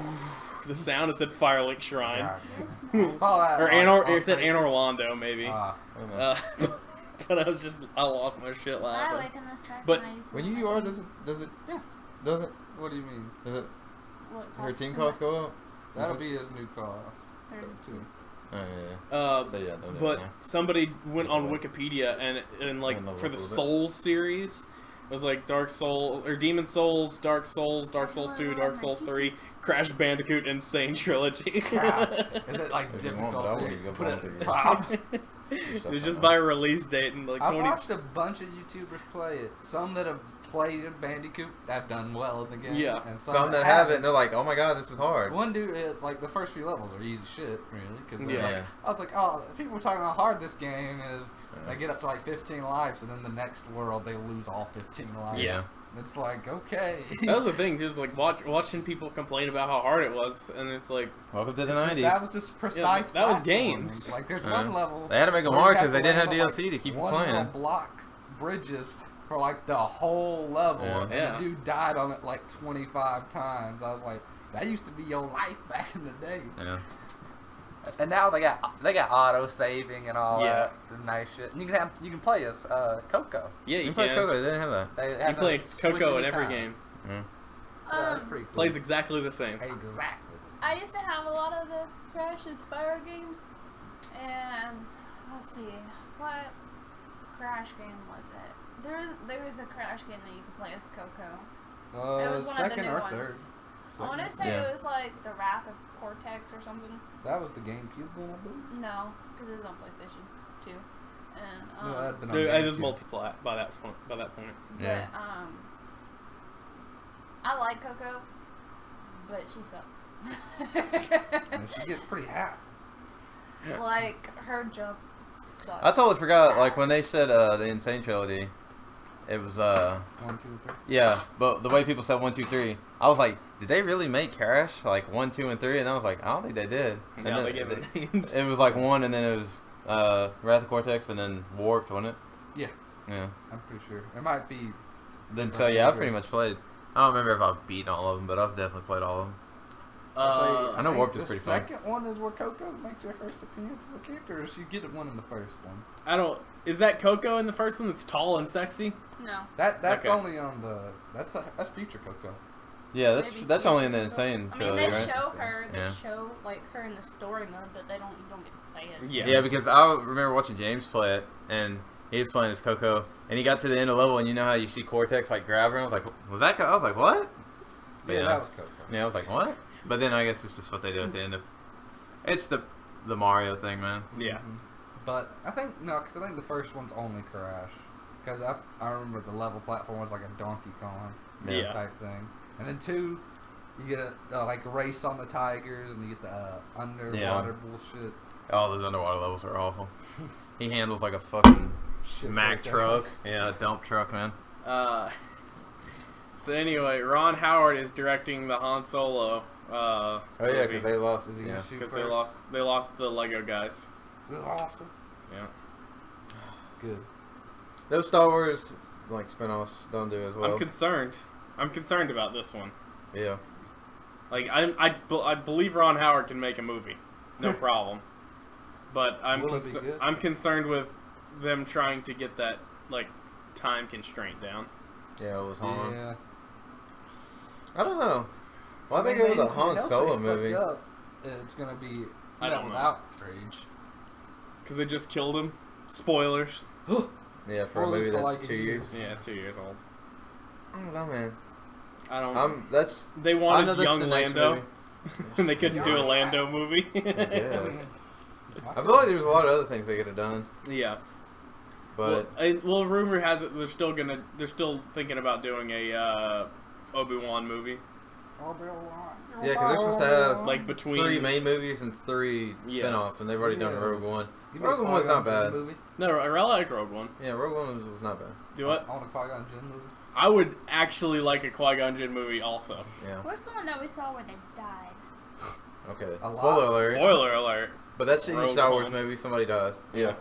the sound. It said Firelink Shrine God, I saw that. or like, Anor. on It said Facebook. Anorlando maybe. I don't know. But I lost my shit I laughing. awaken this back But and I use when my you UR, team. does it? Yeah. Does it? What do you mean? Does it? What Her costs team so costs much? go up? That'll Is this- be his new cost. 32. Oh yeah. So yeah, don't do it But now. somebody went on That's Wikipedia and like And for the level with it. Souls series, it was like Dark Soul or Demon Souls, Dark Souls, Dark Souls 2, Dark Souls 3, Crash Bandicoot, Insane Trilogy. God. Is it like If you want, but I difficult wouldn't to go put it volunteer. at the top? It was just by release date and like I've 20. watched a bunch of YouTubers play it. Some that have played Bandicoot have done well in the game. Yeah. And Some that have it, and they're like, "Oh my god, this is hard." One dude is like the first few levels are easy shit, really. Because Yeah. like, I was like, oh, people were talking about how hard this game is. They get up to like 15 lives, and then the next world they lose all 15 lives. Yeah. It's like, okay. That was the thing, just like watching people complain about how hard it was, and it's like, Welcome to the It's just- '90s. that was just precise. that was platforming. games. Like there's Yeah. one level. They had to make them where you hard have because they to didn't have land on, DLC to keep you one playing. little block bridges for like the whole level, Yeah. and Yeah. the dude died on it like 25 times. I was like, that used to be your life back in the day. Yeah. And now they got auto saving and all Yeah. that the nice shit. And you can play as Coco. yeah, you You play can. Coco, they didn't have that. They You have play to switch Coco in every every time. game. Yeah. Yeah, that's pretty cool. Plays exactly the same. exactly. the same. I used to have a lot of the Crash and Spyro games, and let's see, what Crash game was it? There was a Crash game that you could play as Coco. It was one of the second new or ones. third. I want to say Yeah. it was like the Wrath of Cortex or something. That was the GameCube one, I believe. No, because it was on PlayStation 2. And No, that'd been on It was GameCube. multiplat by that point. Yeah. but I like Coco, but she sucks. And she gets pretty hot. Like her jump sucks. I totally forgot. Like when they said the Insane Trilogy, it was 1, 2, and 3. yeah, but the way people said 1, 2, 3, I was like, did they really make Crash like 1, 2, and 3? And I was like, I don't think they did. And No, then they gave it names. it was like 1, and then it was Wrath of Cortex, and then Warped, wasn't it? Yeah, Yeah. I'm pretty sure. It might be. Then so yeah, I've pretty much played. I don't remember if I've beaten all of them, but I've definitely played all of them. I know think Warped is pretty fun. The second one is where Coco makes her first appearance as a character, or does she get one in the first one? I don't. Is that Coco in the first one that's tall and sexy? No. That's Okay. only on the. That's future Coco. Yeah, Maybe that's only in the Future Coco. Insane I mean, trilogy, they right? show her. They Yeah. show like her in the story mode, but you don't get to play it. Yeah. Yeah, because I remember watching James play it, and he was playing as Coco, and he got to the end of the level, and you know how you see Cortex like grab her, and I was like, was that? I was like, what? But Yeah, that was Coco. Yeah, I was like, what? But then I guess it's just what they do at the end of. It's the Mario thing, man. Yeah. Mhm. But I think because I think the first one's only Crash, because I remember the level platform was like a Donkey Kong Yeah. type thing, and then 2, you get a like race on the tigers, and you get the underwater bullshit. Oh, those underwater levels are awful. He handles like a fucking Shit Mack like truck. that. Yeah, a dump truck, man. So anyway, Ron Howard is directing the Han Solo. Oh yeah, because they lost. Is he Yeah. gonna shoot because first? they lost the Lego guys. They lost him. Yeah. Good. Those Star Wars like spinoffs don't do as well. I'm concerned. I'm concerned about this one. Yeah. Like I believe Ron Howard can make a movie, no problem. But Will it be good? I'm concerned with them trying to get that like time constraint down. Yeah, it was Han. Yeah. I don't know. Well, I think mean, it was a they Han know if Solo they movie. fuck up, it's gonna be I don't know. without rage. Because they just killed him. Spoilers. Yeah, for a Spoilers movie for that's like a 2 year. years. Yeah, 2 years old. I don't know, man. I don't. That's. They I know wanted that's young the next Lando, movie. and they couldn't do a Lando movie. Yeah. I mean, I feel like there's a lot of other things they could have done, Yeah. but Well, rumor has it they're still thinking about doing a Obi-Wan movie, yeah, because they're supposed to have like between 3 main movies and 3 Yeah. spin-offs, and they've already done Yeah. Rogue One. You Rogue make One was not Qui-Gon Jinn bad. Movie? No, I really like Rogue One. Yeah, Rogue One was not bad. Do what? I want a Qui-Gon Jinn movie. I would actually like a Qui-Gon Jinn movie also. Yeah. What's the one that we saw where they died? Okay. A lot. Spoiler alert. Spoiler alert. But that's in Rogue Star Wars One. movie. Somebody dies. Yeah.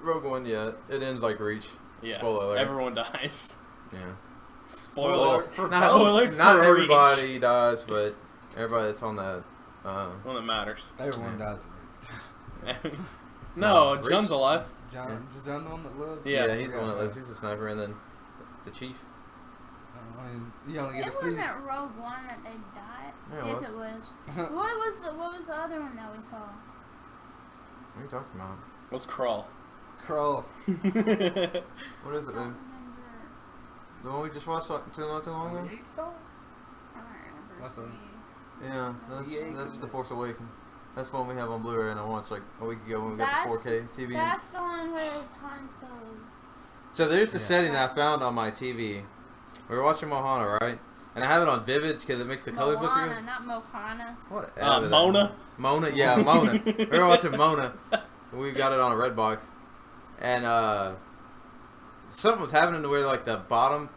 Rogue One. Yeah. It ends like Reach. Yeah. Spoiler alert. Everyone dies. Yeah. Spoiler. for Not, Spoilers not for everybody dies, but everybody that's on that. One that matters. Everyone Yeah. dies. No, No, John's Reach- alive. John, is John the one that lives? Yeah. He's the one that lives. He's the sniper, and then the chief. I mean, you only It get to see. wasn't Rogue One that they died. Yeah, it Yes, was. it was. What was the other one that we saw? What are you talking about? What's Crawl? Kroll. What is I it, don't man? remember. The one we just watched not too long ago? 8 star? I don't remember. What's that? Yeah, Yeah, that's The Force Awakens. That's one we have on Blu-ray, and I watched like a week ago when we got the That's- 4K TV. That's the one where Han Solo. So there's the Yeah. setting I found on my TV. We were watching Mohana, right? And I have it on Vivid because it makes the colors look Moana, good. not Mohana. Whatever. Mona. Mona, yeah, Mona. We were watching Mona. We got it on a Redbox, and something was happening to where like the bottom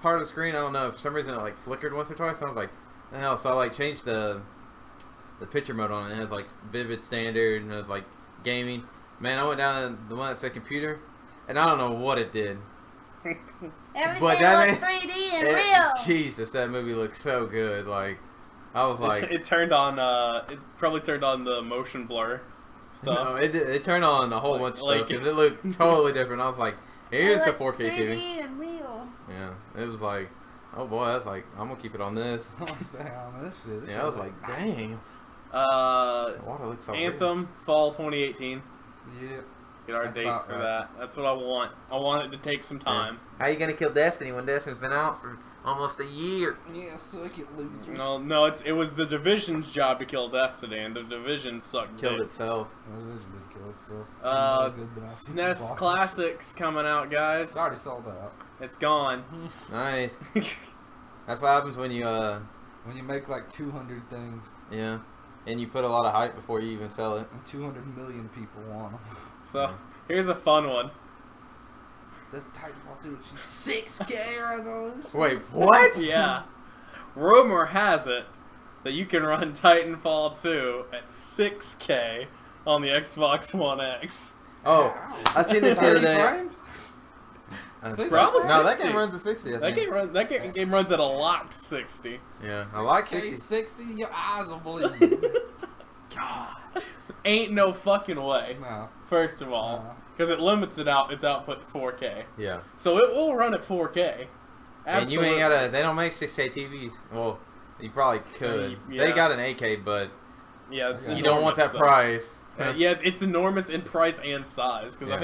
part of the screen, I don't know, for some reason it like flickered once or twice. And I was like, the hell? So I like changed the picture mode on it. It has like Vivid Standard and it was like gaming. Man, I went down to the one that said computer, and I don't know what it did. Everything that looked ain't- 3D and real. Jesus, that movie looks so good. Like, I was like, It turned on. It probably turned on the motion blur stuff. no, it turned on a whole bunch of Like- stuff because it looked totally different. I was like, here's It the looked 4K 3D TV. and real. Yeah, it was like, oh boy, that's like, I'm gonna keep it on this. I'm staying on this shit. This Yeah, I was shit's like, dang, Uh, the water looks so real. Anthem Fall 2018. yeah. Get our That's date about for right. that. That's what I want. I want it to take some time. How you gonna kill Destiny when Destiny's been out for almost a year? Yeah, suck it, losers. No, it was the Division's job to kill Destiny, and the Division sucked. Killed dick. itself. Well, it did kill itself. SNES Classics coming out, guys. It's already sold out. It's gone. Nice. That's what happens when you When you make like 200 things yeah, and you put a lot of hype before you even sell it. and 200 million people want them. So here's a fun one. Does Titanfall 2 achieve 6K resolution? Wait, what? Yeah. Rumor has it that you can run Titanfall 2 at 6K on the Xbox One X. Oh, I seen this the other 30 day. frames? Probably No, that 60. game runs at 60. I think. That game runs at a locked 60. Yeah, I like 6K 60. 60, your eyes will bleed. God. Ain't no fucking way. No. First of all, No. because it limits its output to 4K. Yeah. So it will run at 4K. And you Absolutely. ain't gotta. They don't make 6K TVs. Well, you probably could. Yeah. They got an 8K, but Yeah, it's You you don't want enormous, that though. price. Yeah, it's enormous in price and size because Yeah.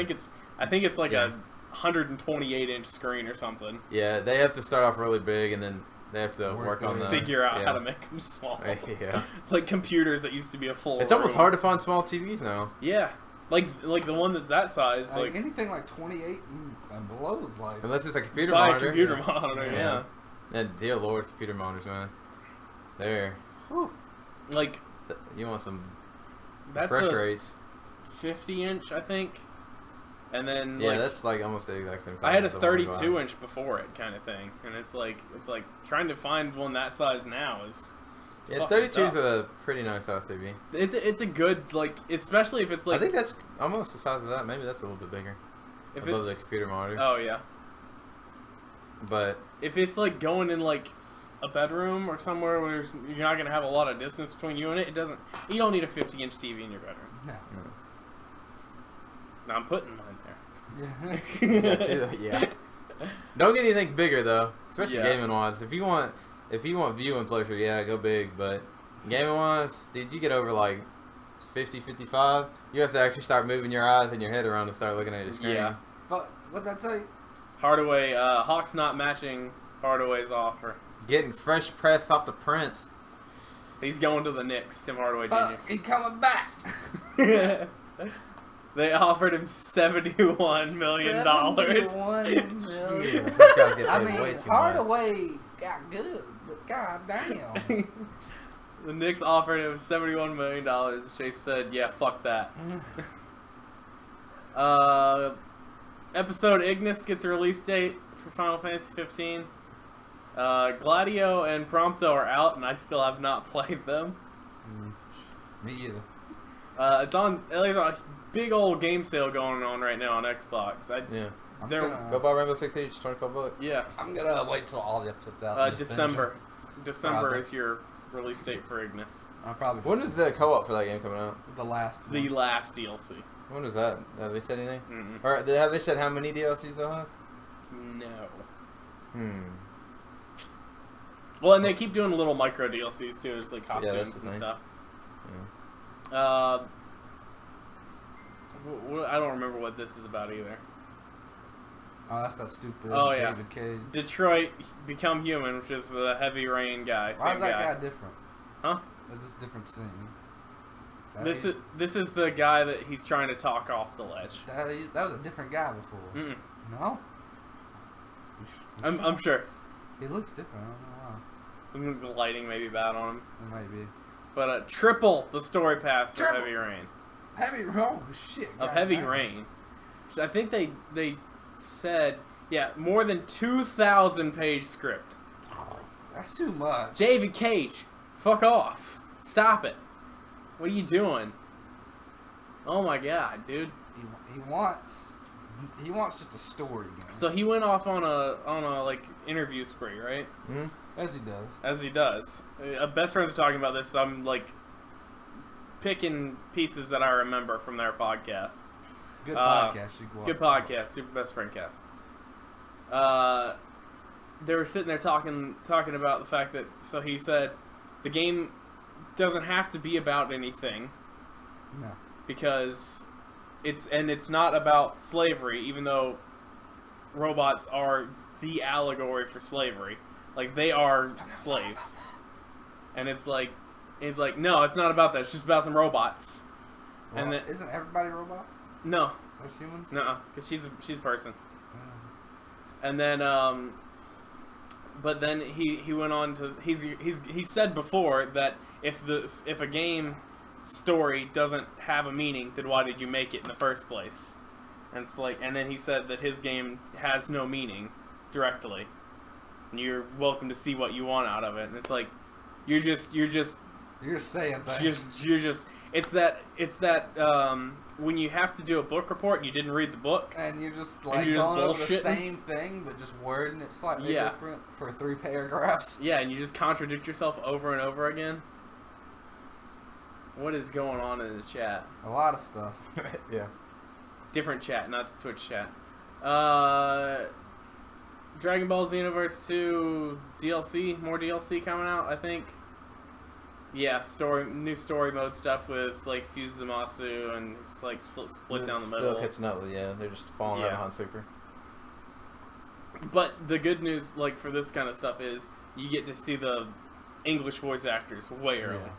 I think it's like Yeah. a 128-inch screen or something. Yeah, they have to start off really big, and then they have to Work work on the. Figure out yeah. how to make them small. Yeah. It's like computers that used to be a full. It's almost room. hard to find small TVs now. Yeah, like the one that's that size, Like like anything like 28 and below is like. Unless it's a computer buy a monitor. computer yeah. monitor. Yeah. Yeah, And dear lord, computer monitors, man. There. like You want some that's refresh a rates. 50-inch, I think, and then Yeah, like that's like almost the exact same size. I had a as the one we bought. 32-inch before it, kind of thing, and it's like trying to find one that size now is. Yeah, fucking 32 is tough. a pretty nice size TV. It's a good, like, especially if it's like I think that's almost the size of that. Maybe that's a little bit bigger. if Above the it's computer monitor. oh yeah, But if it's like going in like a bedroom or somewhere where you're not gonna have a lot of distance between you and it, you don't need a 50-inch TV in your bedroom. No. Now I'm putting mine there. Yeah. yeah, too, yeah. Don't get anything bigger though, especially Yeah. gaming wise. If you want viewing pleasure, yeah, go big. But gaming wise, dude, you get over like 50, 55, you have to actually start moving your eyes and your head around and start looking at your screen. Yeah. What'd that say? Hardaway, Hawks not matching Hardaway's offer. Getting fresh press off the prints. He's going to the Knicks, Tim Hardaway Fuck, he coming back. Jr. They offered him $71 million. 71 million. Yeah, these guys get I paid way mean, too Hardaway got good, but god damn. The Knicks offered him $71 million. Chase said, yeah, fuck that. Episode Ignis gets a release date for Final Fantasy 15. Gladio and Prompto are out, and I still have not played them. Me either. There's a big old game sale going on right now on Xbox. Yeah. I'm There- gonna, Go buy Rainbow Six Siege, $25. Yeah, I'm gonna wait till all the episodes out. and just binge 'em. December Probably. is your release date for Ignis. I'll probably When is the co-op for that game coming out? the last. The one. last DLC. When is that? Have they said anything? Mm-mm. Or have they said how many DLCs they'll have? No. Hmm. Well, and they keep doing little micro DLCs too. There's like that's costumes the and thing. stuff. Yeah. I don't remember what this is about either. Oh, that's that stupid Oh, yeah. David Cage. Detroit Become Human, which is a Heavy Rain guy. Why Same is that guy. guy different? Huh? Is this a different scene? This is the guy that he's trying to talk off the ledge. That was a different guy before. Mm-mm. No. I'm sure. He looks different. I don't know why. The lighting may be bad on him. It might be. But triple the story paths of Triple. Heavy Rain. Heavy oh shit. Of God Heavy damn. Rain. So I think they said, yeah, more than 2,000 page script. That's too much. David Cage, fuck off. Stop it. What are you doing? Oh my god, dude. He wants just a story game. So he went off on a like interview spree, right? Hmm? As he does. As he does. Best friends are talking about this. So I'm like picking pieces that I remember from their podcast. Good podcast. You go Good out. podcast, Super Best Friend Cast. They were sitting there talking about the fact that, so he said, the game doesn't have to be about anything No. because it's not about slavery, even though robots are the allegory for slavery. Like, they are slaves. And it's like, no, it's not about that. It's just about some robots. Well, And then, isn't everybody robots? no, There's humans. no, because she's a person. Yeah. And then, but then he went on to he said before that if a game story doesn't have a meaning, then why did you make it in the first place? And it's like, and then he said that his game has no meaning directly, and you're welcome to see what you want out of it. And it's like, you're just saying things. It's that when you have to do a book report and you didn't read the book, And you're just And like you're just going over the bullshitting. same thing, but just wording it slightly Yeah. different for 3 paragraphs. yeah, and you just contradict yourself over and over again. What is going on in the chat? A lot of stuff. Yeah. Different chat, not Twitch chat. Dragon Ball Xenoverse 2 DLC, more DLC coming out, I think. Yeah, new story mode stuff with like Fuse Zamasu and it's like split down the middle. Still catching up with, they're just falling right behind Super. But the good news, like for this kind of stuff, is you get to see the English voice actors way early. Yeah.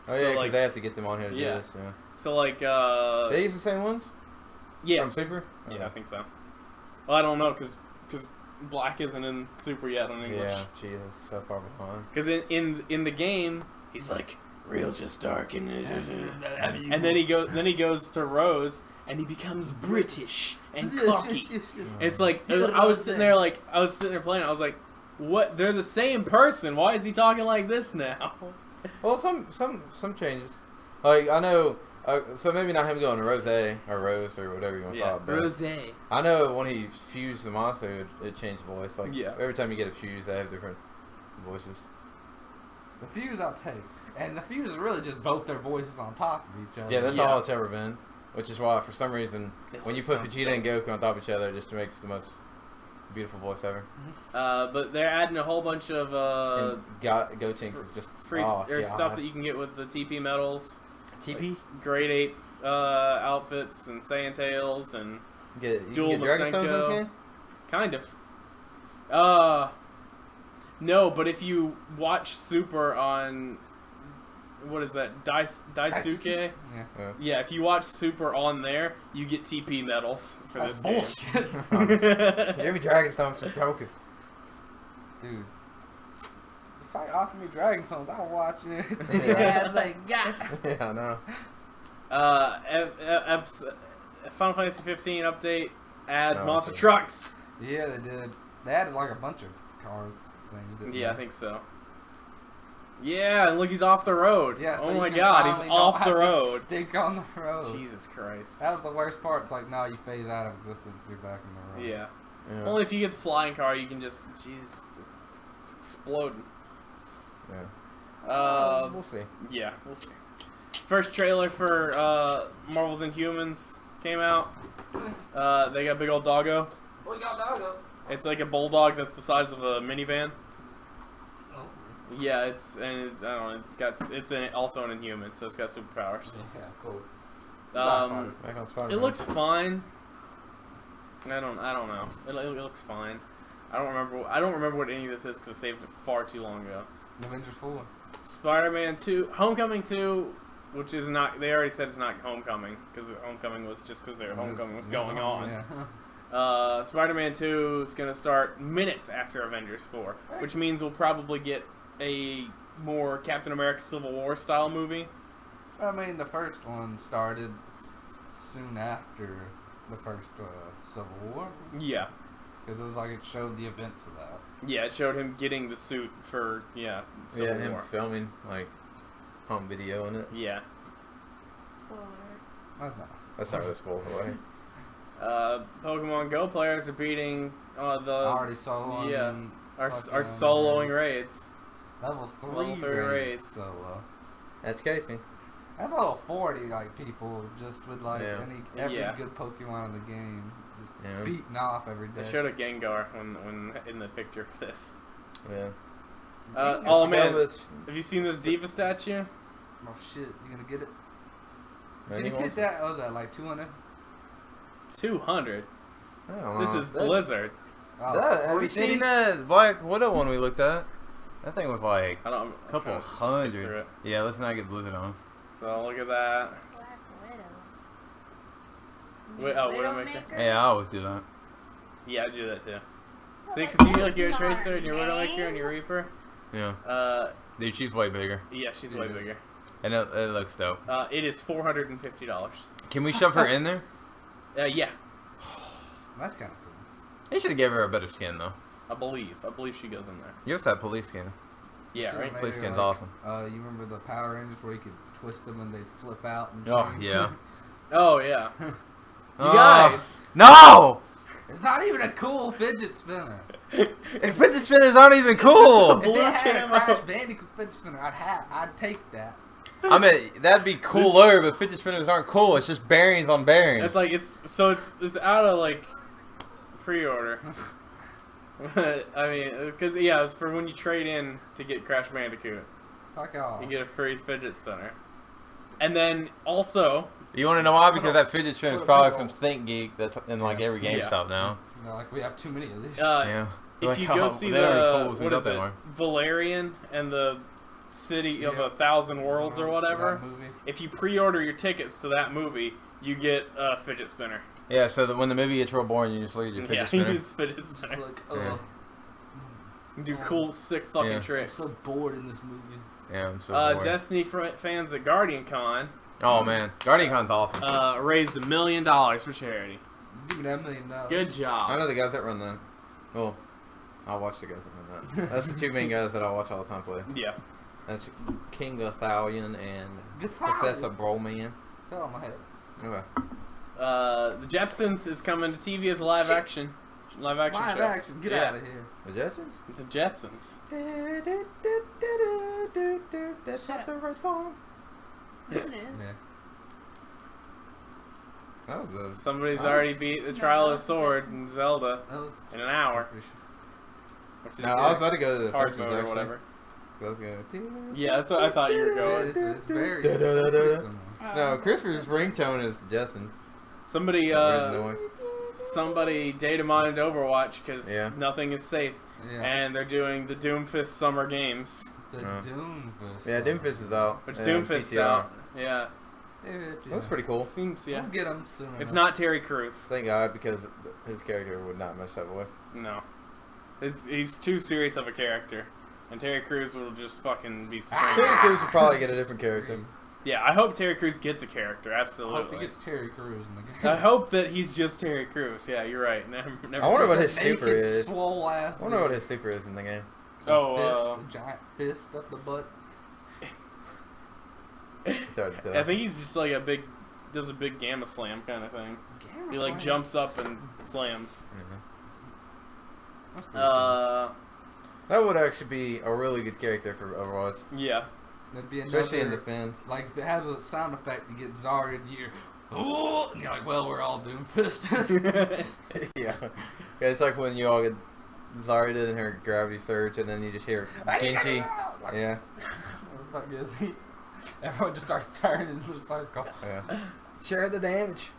Oh So, yeah, because like- they have to get them on here to Yeah. do this. Yeah. So like, They use the same ones yeah, from Super. yeah, I think so. Well, I don't know because Black isn't in Super yet on English. Yeah, gee, that's so far behind. Because in the game, he's like real just dark and then he goes to Rose and he becomes British and cocky. It's like I was sitting there playing. I was like, what? They're the same person. Why is he talking like this now? Well, some changes. Like I know, so maybe not him going to Rose or whatever you want to call it. But Rose. I know when he fused the monster, it changed the voice. Like Yeah. every time you get a fuse, they have different voices. The Fuse I'll take. And the Fuse is really just both their voices on top of each other. Yeah, that's Yeah. all it's ever been. Which is why, for some reason, when you put Sounds Vegeta and Goku on top of each other, it just makes the most beautiful voice ever. But they're adding a whole bunch of And Gotenks is just free oh, or God. stuff that you can get with the TP medals. TP. Grade 8 outfits and Saiyan tails and You Dual can get Dragon Stones in this Masenko. game? kind of. No, but if you watch Super on what is that? Daisuke? Yeah. Yeah, if you watch Super on there, you get TP medals for That's this bullshit. game. Give me Dragon Stones for Goku. Dude. The site offered me Dragon Stones. I'll watch it. Yeah, I was like, God. Yeah, I know. Final Fantasy 15 update adds Oh, monster okay. trucks. Yeah, they did. They added like a bunch of cars things, didn't Yeah, I they? think so. Yeah, and look, he's off the road. Yeah, so oh you my can God, finally he's don't off have the to road. Stick on the road. Jesus Christ. That was the worst part. It's like, no, you phase out of existence. You're back in the road. Yeah. Yeah. Only if you get the flying car, you can just, jeez, it's exploding. Yeah. We'll see. Yeah, we'll see. First trailer for Marvel's Inhumans came out. They got a big old doggo. We got doggo. It's like a bulldog that's the size of a minivan. Oh. Yeah, I don't know. It's also an Inhuman, so it's got superpowers. Yeah, cool. Back on Spider-Man. It looks fine. I don't know. It looks fine. I don't remember what any of this is because I saved it far too long ago. Avengers 4. Spider-Man 2, Homecoming 2, which is not. They already said it's not Homecoming because Homecoming was just because their Homecoming was going on. Yeah. Spider-Man 2 is gonna start minutes after Avengers 4, which means we'll probably get a more Captain America Civil War style movie. I mean, the first one started soon after the first Civil War. Yeah. Because it was like it showed the events of that. Yeah, it showed him getting the suit for Civil him War. filming like home video in it. Yeah. Spoiler. That's not. That's not really spoiled away. Pokemon Go players are beating I already saw one. yeah, are fucking soloing raids. Level 3 Level 3 raids. solo. That's Casey. That's level 40, like, people just with, like, Yeah. every Yeah. good Pokemon in the game. Just Yeah. beating off every day. They showed a Gengar when in the picture for this. Yeah. Oh man, Was, have you seen this Diva statue? Oh shit, you gonna get it? man, Can he you wants get that? What was that, like 200? 200. it. I don't This know. is Blizzard. Oh, Have you 40 seen city? that Black Widow one we looked at? That thing was like I don't. a couple I'm trying to skip through hundred. Yeah, let's not get Blizzard on. it. So look at that. Black Widow. Wait, Widowmaker? Yeah, I always do that. Yeah, I do that too. Oh, See, that's because you like your not Tracer and your Widowmaker nice. and your Reaper. Yeah. Dude, she's way bigger. Yeah, she's way Yes. bigger. And it looks dope. It is $450. Can we shove her in there? Yeah, That's kind of cool. He should have given her a better skin though. I believe she goes in there. You also have police skin. Yeah, Should've right. made Police her skin's like, awesome. You remember the Power Rangers where you could twist them and they'd flip out and Oh, change? yeah. Oh yeah. You Oh. guys. No! It's not even a cool fidget spinner. And fidget spinners aren't even cool. If they had a camo. Crash Bandicoot fidget spinner, I'd take that. I mean, that'd be cooler, but fidget spinners aren't cool. It's just bearings on bearings. It's like it's out of like pre-order. I mean, because it's for when you trade in to get Crash Bandicoot, Fuck off. you get a free fidget spinner, and then also You want to know why? Because that fidget spinner is Put a probably big from ol'- Think Geek that's in like every Yeah. GameStop now. You know, like we have too many of these. Yeah. if Like, you go oh, see they aren't as the cool as we what thought is they it, were. Valerian and the City of Yeah. 1,000 Worlds or That whatever, movie. if you pre-order your tickets to that movie, you get a fidget spinner. Yeah, so that when the movie gets real boring, you just look at your fidget Yeah, you spinner. use fidget Just spinner. like, Yeah. You do cool, sick fucking Yeah. I'm tricks. so bored in this movie. Yeah, I'm so bored. Destiny fans at Guardian Con Oh man, Guardian Con's awesome. raised $1 million for charity. Give me that $1 million. Good I job. know the guys that run that. Well, I'll watch the guys that run that. That's the two main guys that I watch all the time play. Yeah. That's King Gothalion and Gothalion. Professor Broman. Tell him I had. Okay. The Jetsons is coming to TV as a live Shit. action show. Live action. Get Yeah. out of here. The Jetsons? The Jetsons. That's Shut not the right song. Yes, it is. Yeah. That was a... Somebody's That already was- beat the No, Trial of that's the the Sword Jetsons. in Zelda That was in an hour, pretty sure. which is No, I was about to go to the hard Simpsons mode or actually. whatever. I was going. Yeah, that's what I thought you were Yeah, going. it's very. Da, da, da, it's da, pretty da. similar. No, Christopher's ringtone is the Jetsons. Somebody, That weird noise. somebody data mined Overwatch because Yeah. nothing is safe, Yeah. and they're doing the Doomfist Summer Games, The Doomfist. Yeah, Doomfist is out. which Yeah, Doomfist's PTR. out. Yeah, That's pretty cool. seems We'll get him soon. It's enough. not Terry Crews. Thank God, because his character would not match that voice. No, he's too serious of a character, and Terry Crews will just fucking be Terry screaming. Crews would probably get a different character. Yeah, I hope Terry Crews gets a character. I hope Absolutely. he gets Terry Crews in the game. I hope that he's just Terry Crews. Yeah, you're right. Never I wonder what Just his a super naked, is. swole ass. I wonder what his super is in the game. Oh, fist, a giant fist up the butt. It's hard to tell. I think he's just like does a big gamma slam kind of thing. Gamma He like slam. jumps up and slams. Mhm. That's pretty cool. That would actually be a really good character for Overwatch, Yeah. That'd be especially in another, defense. like if it has a sound effect, you get Zarya, you're, oh, and you're like, well, we're all Doomfist. Yeah. It's like when you all get Zarya in her gravity surge, and then you just hear Genji. Yeah. What the fuck is he? Everyone just starts turning into a circle. Yeah. Share the damage.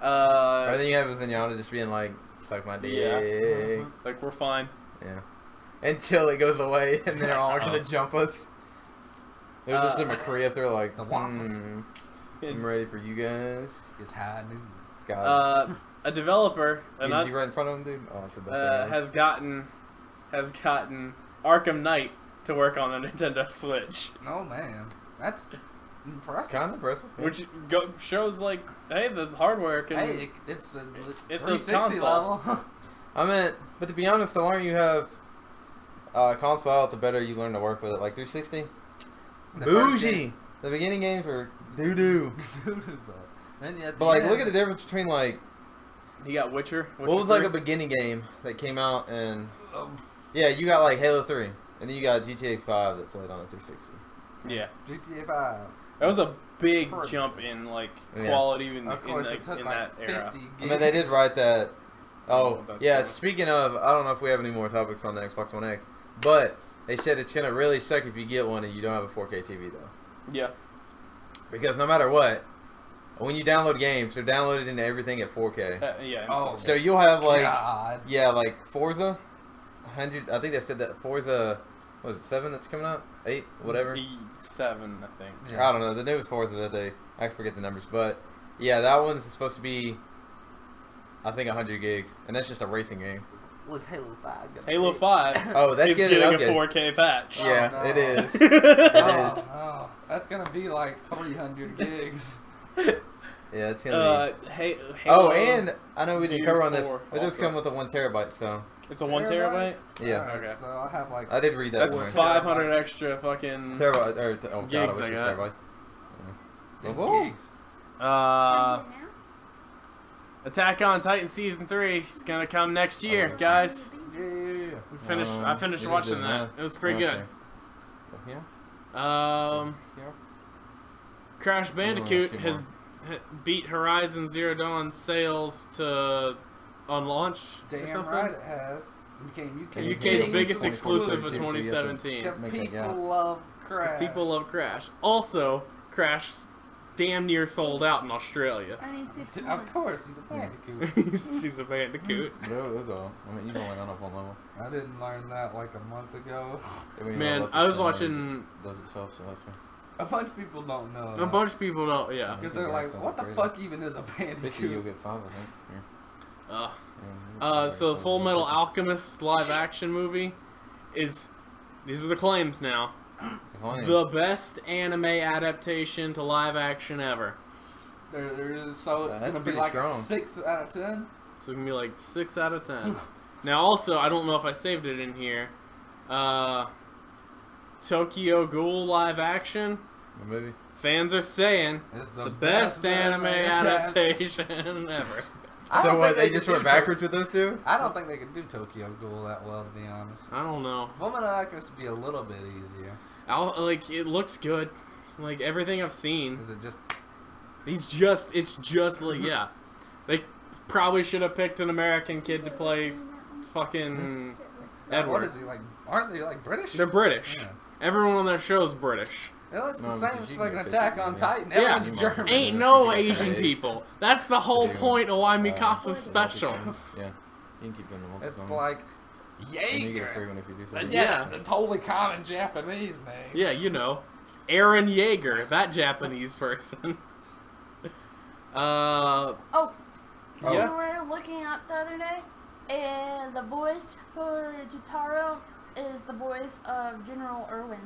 Or Uh, then you have Zenyatta just being like, suck my dick. Yeah. like we're fine. Yeah. Until it goes away and they're all gonna jump us. There's just a McCree up there like, The Wampas. I'm It's- ready for you guys. It's high noon. God. A developer Genji right in front of him, dude? Oh, that's the best thing ever. has gotten Arkham Knight to work on the Nintendo Switch, No, man. That's impressive. Kind of impressive. Yeah. which shows like, hey, the hardware can. Hey, it's a It's a 360 console. level. I mean, but to be honest, the longer you have console out, the better you learn to work with it. Like 360, The first bougie. game- The beginning games were doo doo. but then you But like, look at the difference between like He got Witcher. what was like 3. a beginning game that came out and Um, yeah, you got like Halo 3, and then you got GTA 5 that played on the 360. Yeah, GTA 5. that was a big Perfect. jump in like Yeah. quality in, Of course, in, it took in like that 50 era. gigs. I mean, they did write that. Oh, that's yeah. true. Speaking of, I don't know if we have any more topics on the Xbox One X, but they said it's gonna really suck if you get one and you don't have a 4K TV though, Yeah, because no matter what, when you download games, they're downloaded into everything at 4K. yeah. Oh, So you'll have like, God. yeah, like Forza, 100. I think they said that Forza, what was it, 7 that's coming out, 8, whatever. 7, I think. Yeah. I don't know the newest Forza that I forget the numbers, but yeah, that one's supposed to be, I think 100 gigs, and that's just a racing game. What's Halo 5 gonna Halo be? 5 Oh, that's is getting getting updated. a 4K patch. Oh, Yeah, no. it is. Oh, oh, that's gonna be like 300 gigs. Yeah, it's gonna be. Halo Oh, and I know we didn't Gears cover on this. 4 It does also. come with a 1 terabyte, so It's a 1 terabyte? yeah. Alright, Okay. So I have like. I did read that. That's somewhere. 500 extra fucking... Terabyte or oh god, I Gigs wish I it was got. terabytes. Them Whoa. gigs. Attack on Titan Season 3 is gonna come next year, Oh, guys. Yeah. We finished. I finished you watching did that. It was pretty good. Yeah. Um, Yeah. Crash Bandicoot two has beat Horizon Zero Dawn sales to on launch or Damn something. right it has. Became UK's biggest exclusive of exclusive. 2017. Because Make that people count. love Crash. Because people love Crash. Also, Crash damn near sold out in Australia. I need 6 more. Of course, he's a bandicoot. He's a bandicoot. It'll go. I mean, you've only gone up one level. I didn't learn that like a month ago. Man, I was watching. Does itself, so that's right. A bunch of people don't know. A bunch of people don't. Yeah. Because they're like, what the fuck even is a Basically, you'll bandicoot? get 5, I think. Uh, Yeah. so Full Metal Alchemist live action movie is. These are the claims now. The best anime adaptation to live action ever. There is, so it's That's gonna be pretty like strong. a 6 out of 10. So it's gonna be like 6 out of 10. Now, also, I don't know if I saved it in here. Tokyo Ghoul live action. Maybe. Fans are saying it's the best anime adaptation ever. So what? They just went backwards with those two? I don't think they could do Tokyo Ghoul that well, to be honest. I don't know. Fullmetal Alchemist would be a little bit easier. Like it looks good. Like everything I've seen. Is it just? It's just like yeah. They probably should have picked an American kid to play fucking Edward. What is he like? Aren't they like British? They're British. Yeah. Everyone on their show is British. No, it's the No, same because as you fucking can get Attack fishing, on yeah. Titan. Yeah. Everyone's German. Ain't no Asian people. That's the whole point of why Mikasa's special. Yeah. You can keep doing the It's like And you get a free Jaeger. one if you do But something. yeah, it's a totally common Japanese name. Yeah, you know, Aaron Yeager, that Japanese person. Oh, Yeah. we were looking up the other day, and the voice for Jotaro is the voice of General Irwin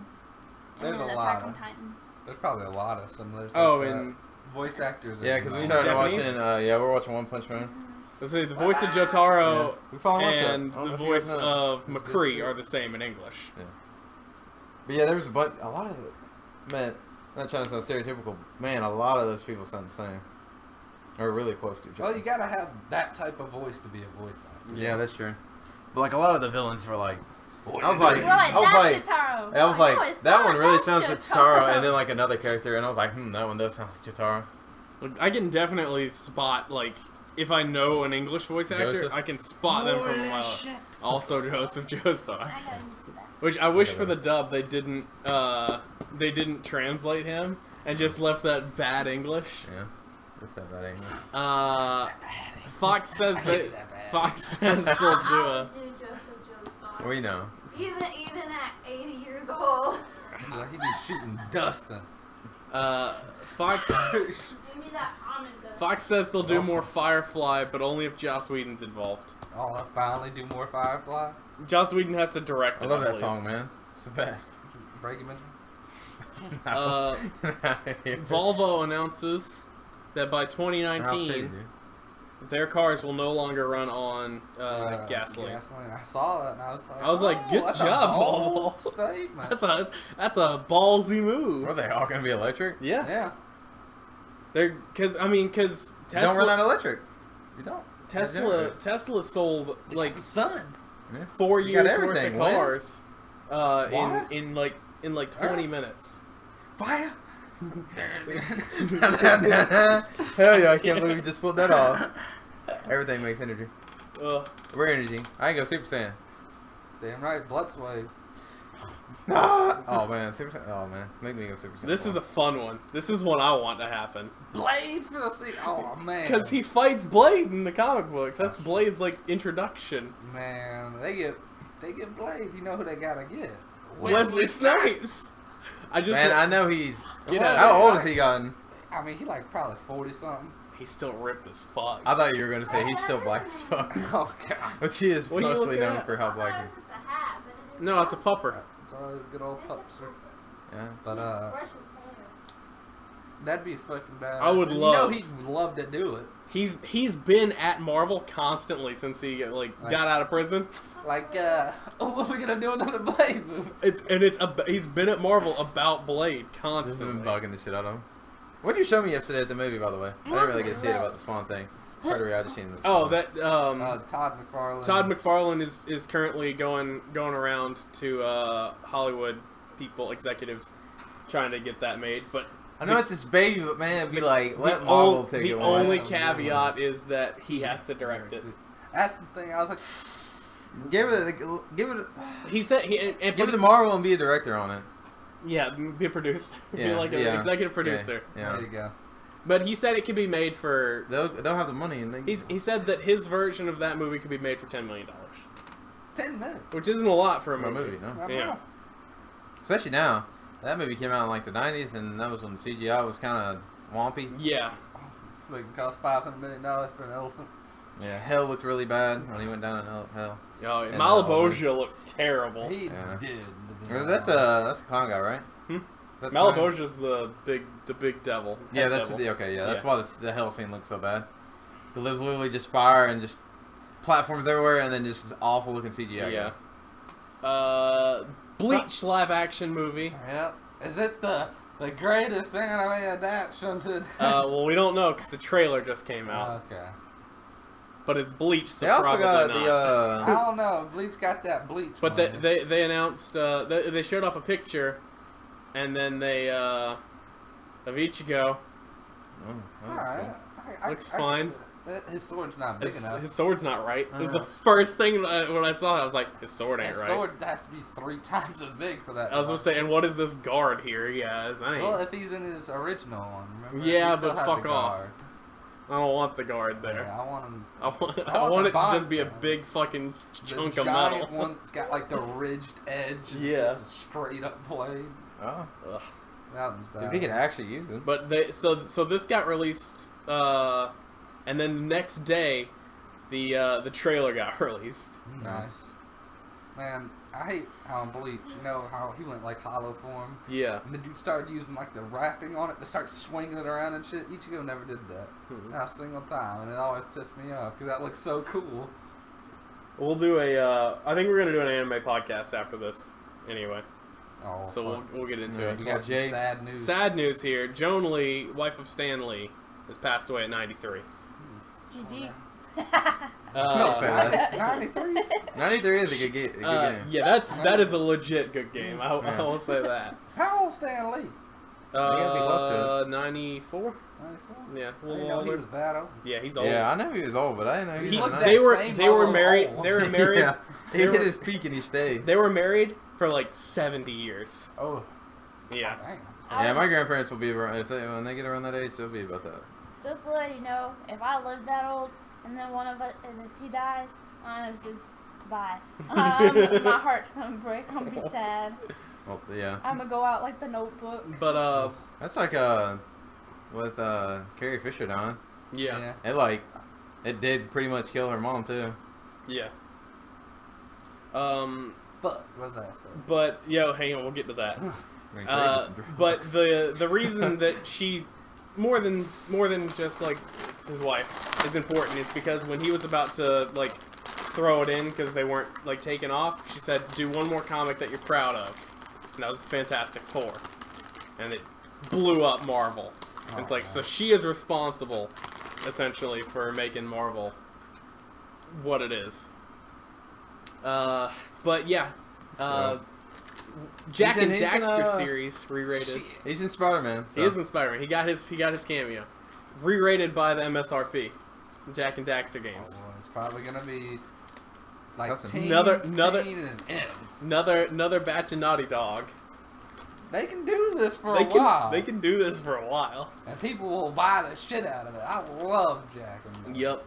in There's a Attack lot on of- Titan. There's probably a lot of similars. Oh, like that. and voice actors. Yeah, because we In started Japanese? watching, we're watching One Punch Man. let's say the voice of Jotaro We follow watch that. and I don't know the if you guys voice know that. of That's good McCree shit. are the same in English. But yeah, there was a lot of man, not trying to sound stereotypical, man, a lot of those people sound the same. Or really close to each other. Well, you gotta have that type of voice to be a voice actor. Yeah, that's true. But like a lot of the villains were like, Boy, I was like, Right, I was that's like, Jotaro. I was No, like, it's that not. one really That's sounds like Jotaro, and then like another character, and I was like, that one does sound like Jotaro. Look, I can definitely spot, like, if I know an English voice actor, Joseph? I can spot them from a mile. Also Joseph Joestar. I got used to that. Which I wish for the dub they didn't translate him and just left that bad English. Yeah, just that bad English. Fox says they'll do a. Do Joseph Joestar. We know. Even at 80 years old. He'd be shooting Dustin. Fox Give me that almond though. Fox says they'll do more Firefly, but only if Joss Whedon's involved. Oh, I finally do more Firefly. Joss Whedon has to direct it. I love that believe. song, man. It's the best. Breaking Benjamin. Volvo announces that by 2019, their cars will no longer run on gasoline. I saw that and I was like, good that's job, a bold Volvo. statement. That's a ballsy move. Are they all gonna be electric? Yeah, Yeah. they're because You don't run out of electric. You don't. Tesla sold like The sun. Yeah. 4 You got years worth of everything, man. cars What? in like 20 minutes. Fire. Hell yeah! I can't believe you just pulled that off. Everything makes energy. We're energy. I ain't go Super Saiyan. Damn right, blood sways. Oh man, Super Saiyan. Oh man, make me go Super Saiyan. This is a fun one. This is one I want to happen. Blade for the sea. Oh man. Because he fights Blade in the comic books. That's Blade's like introduction. Man, they get Blade. You know who they gotta get? Wesley Snipes. I just Man, I know he's. You know, How old has he gotten? I mean, he like probably 40 something. he's still ripped as fuck. I thought you were gonna say he's still black as fuck, Oh god. but he is What are you mostly looking known at? for how black he is. No, it's a pupper. It's a good old pupster. Yeah. But That'd be fucking bad. I would love. You know he'd love to do it. He's been at Marvel constantly since he got out of prison. Like, what are we gonna do another Blade movie? He's been at Marvel about Blade This has constantly. been bugging the shit out of him. What did you show me yesterday at the movie, by the way? I didn't really get to see it about the Spawn thing. I just seen this. Oh, that Todd McFarlane. Todd McFarlane is currently going around to Hollywood people, executives, trying to get that made. But I know it's his baby, but man, it'd be like, let Marvel take it the away. only caveat is that he has to direct it. That's the thing. I was like, Give it. He said Give it to Marvel and be a director on it. Yeah, be a producer. Yeah, be like an executive producer. Yeah. there you go. But he said it could be made for. They'll have the money and they. He said that his version of that movie could be made for $10 million, 10 minutes. which isn't a lot for a For a movie. movie, no. I'm Yeah. off. Especially now. That movie came out in like the 90s, and that was when the CGI was kind of wompy. Yeah. It cost $500 million for an elephant. Yeah, Hell looked really bad when he went down in Hell. Oh, And, Malebolgia looked terrible. He Yeah. did. That's a clown guy, right? Hmm? That's clown? Malebolgia's the big devil. Yeah, Head that's devil. okay. Yeah, that's Yeah. why the Hell scene looks so bad. Because there's literally just fire and just platforms everywhere, and then just awful looking CGI. Yeah. Bleach live action movie. Yep. Is it the greatest anime adaptation to? Well, we don't know because the trailer just came out. Okay. But it's Bleach, so They also probably got not. I don't know. Bleach got that bleach. But money. they announced they showed off a picture, and then they of Ichigo. Oh, All right. Looks fine. His sword's not big enough. His sword's not right. It was the first thing when I saw it. I was like, his sword ain't His right. sword has to be 3 times as big for that. I was gonna say, and what is this guard here he has? I ain't. Well, if he's in his original one, remember? Yeah, He still but had fuck the off. guard. I don't want the guard there. Yeah, I want him. I want the it to just be a bond big fucking The chunk of giant metal. one that's got like the ridged edge. It's Yeah. just a straight up blade. Oh, Ugh. That was bad. if he could actually use it. But so this got released, and then the next day, the trailer got released. Nice. Man, I hate how in Bleach, you know, how he went like hollow form. Yeah. And the dude started using like the wrapping on it to start swinging it around and shit. Ichigo never did that. Not a single time. And it always pissed me off because that looks so cool. We'll do a. I think we're gonna do an anime podcast after this. Anyway, Oh, so we'll get into it. You got Plus some Jay. sad news. Sad news here: Joan Lee, wife of Stan Lee, has passed away at 93. GG. No offense. 93? 93 is a good game. Yeah, that is a legit good game. I will say that. How old Stan Lee? gotta be close to it. 94. 94? Yeah, a I little didn't know he older. was that old. Yeah, he's old. Yeah, I know he was old, but I didn't know he He was looked nice. that They were same married. level They were old. married. Yeah, he They hit were- his peak and he stayed. They were married for like 70 years. Oh. Yeah. Dang. Yeah, my grandparents will be around when they get around that age. They'll be about that. Just to let you know, if I live that old and then one of us, and if he dies, it's just bye. My heart's gonna break. I'm gonna be sad. Well, yeah, I'm gonna go out like the Notebook. But that's like with Carrie Fisher dying. yeah. It did pretty much kill her mom too. Yeah. Fuck. What's that? But hang on, we'll get to that. I mean, Carrie was some But drugs. the reason that she more than just like his wife is important is because when he was about to like throw it in because they weren't like taken off, she said, "Do one more comic that you're proud of," and that was Fantastic Four, and it blew up Marvel. And it's like, so she is responsible essentially for making Marvel what it is. But yeah. Jack He's in- and he's in, Daxter series re-rated. He's in Spider-Man. He is in Spider-Man. He got his cameo, re-rated by the MSRP, Jack and Daxter games. Oh, it's probably gonna be like That's teen, another- teen and M. Another batch of Naughty Dog. They can do this for a while. They can do this for a while. And people will buy the shit out of it. I love Jack and Daxter. Yep.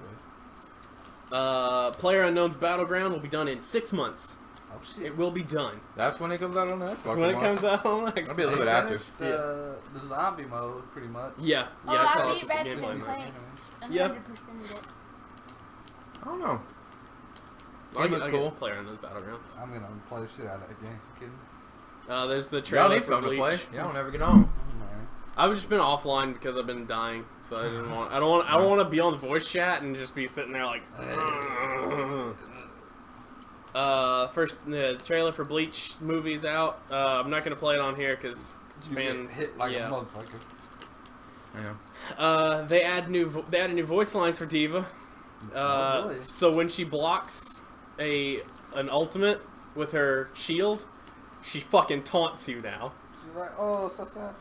PlayerUnknown's Battleground will be done in 6 months. Oh shit. It will be done. That's when it comes out on the Xbox. That's when it One. comes out on Xbox. That'll be a little bit after. Finished, the zombie mode pretty much. Yeah, Oh, I saw I some beat Ratchet gameplay. and man. Clank. Yeah. 100%ed it. I don't know. I Game was cool. PlayerUnknown's Battlegrounds. I'm gonna play the shit out of that game. You kidding? There's the Y'all trailer need for something Bleach. to play. Y'all don't ever get on. Man. I've just been offline because I've been dying, so I didn't want. I don't want to be on the voice chat and just be sitting there like. First, the trailer for Bleach movie's out. I'm not gonna play it on here because Japan hit like a motherfucker. Yeah. They added new voice lines for Diva. Really? So when she blocks an ultimate with her shield, she fucking taunts you now. She's like, oh, so sad.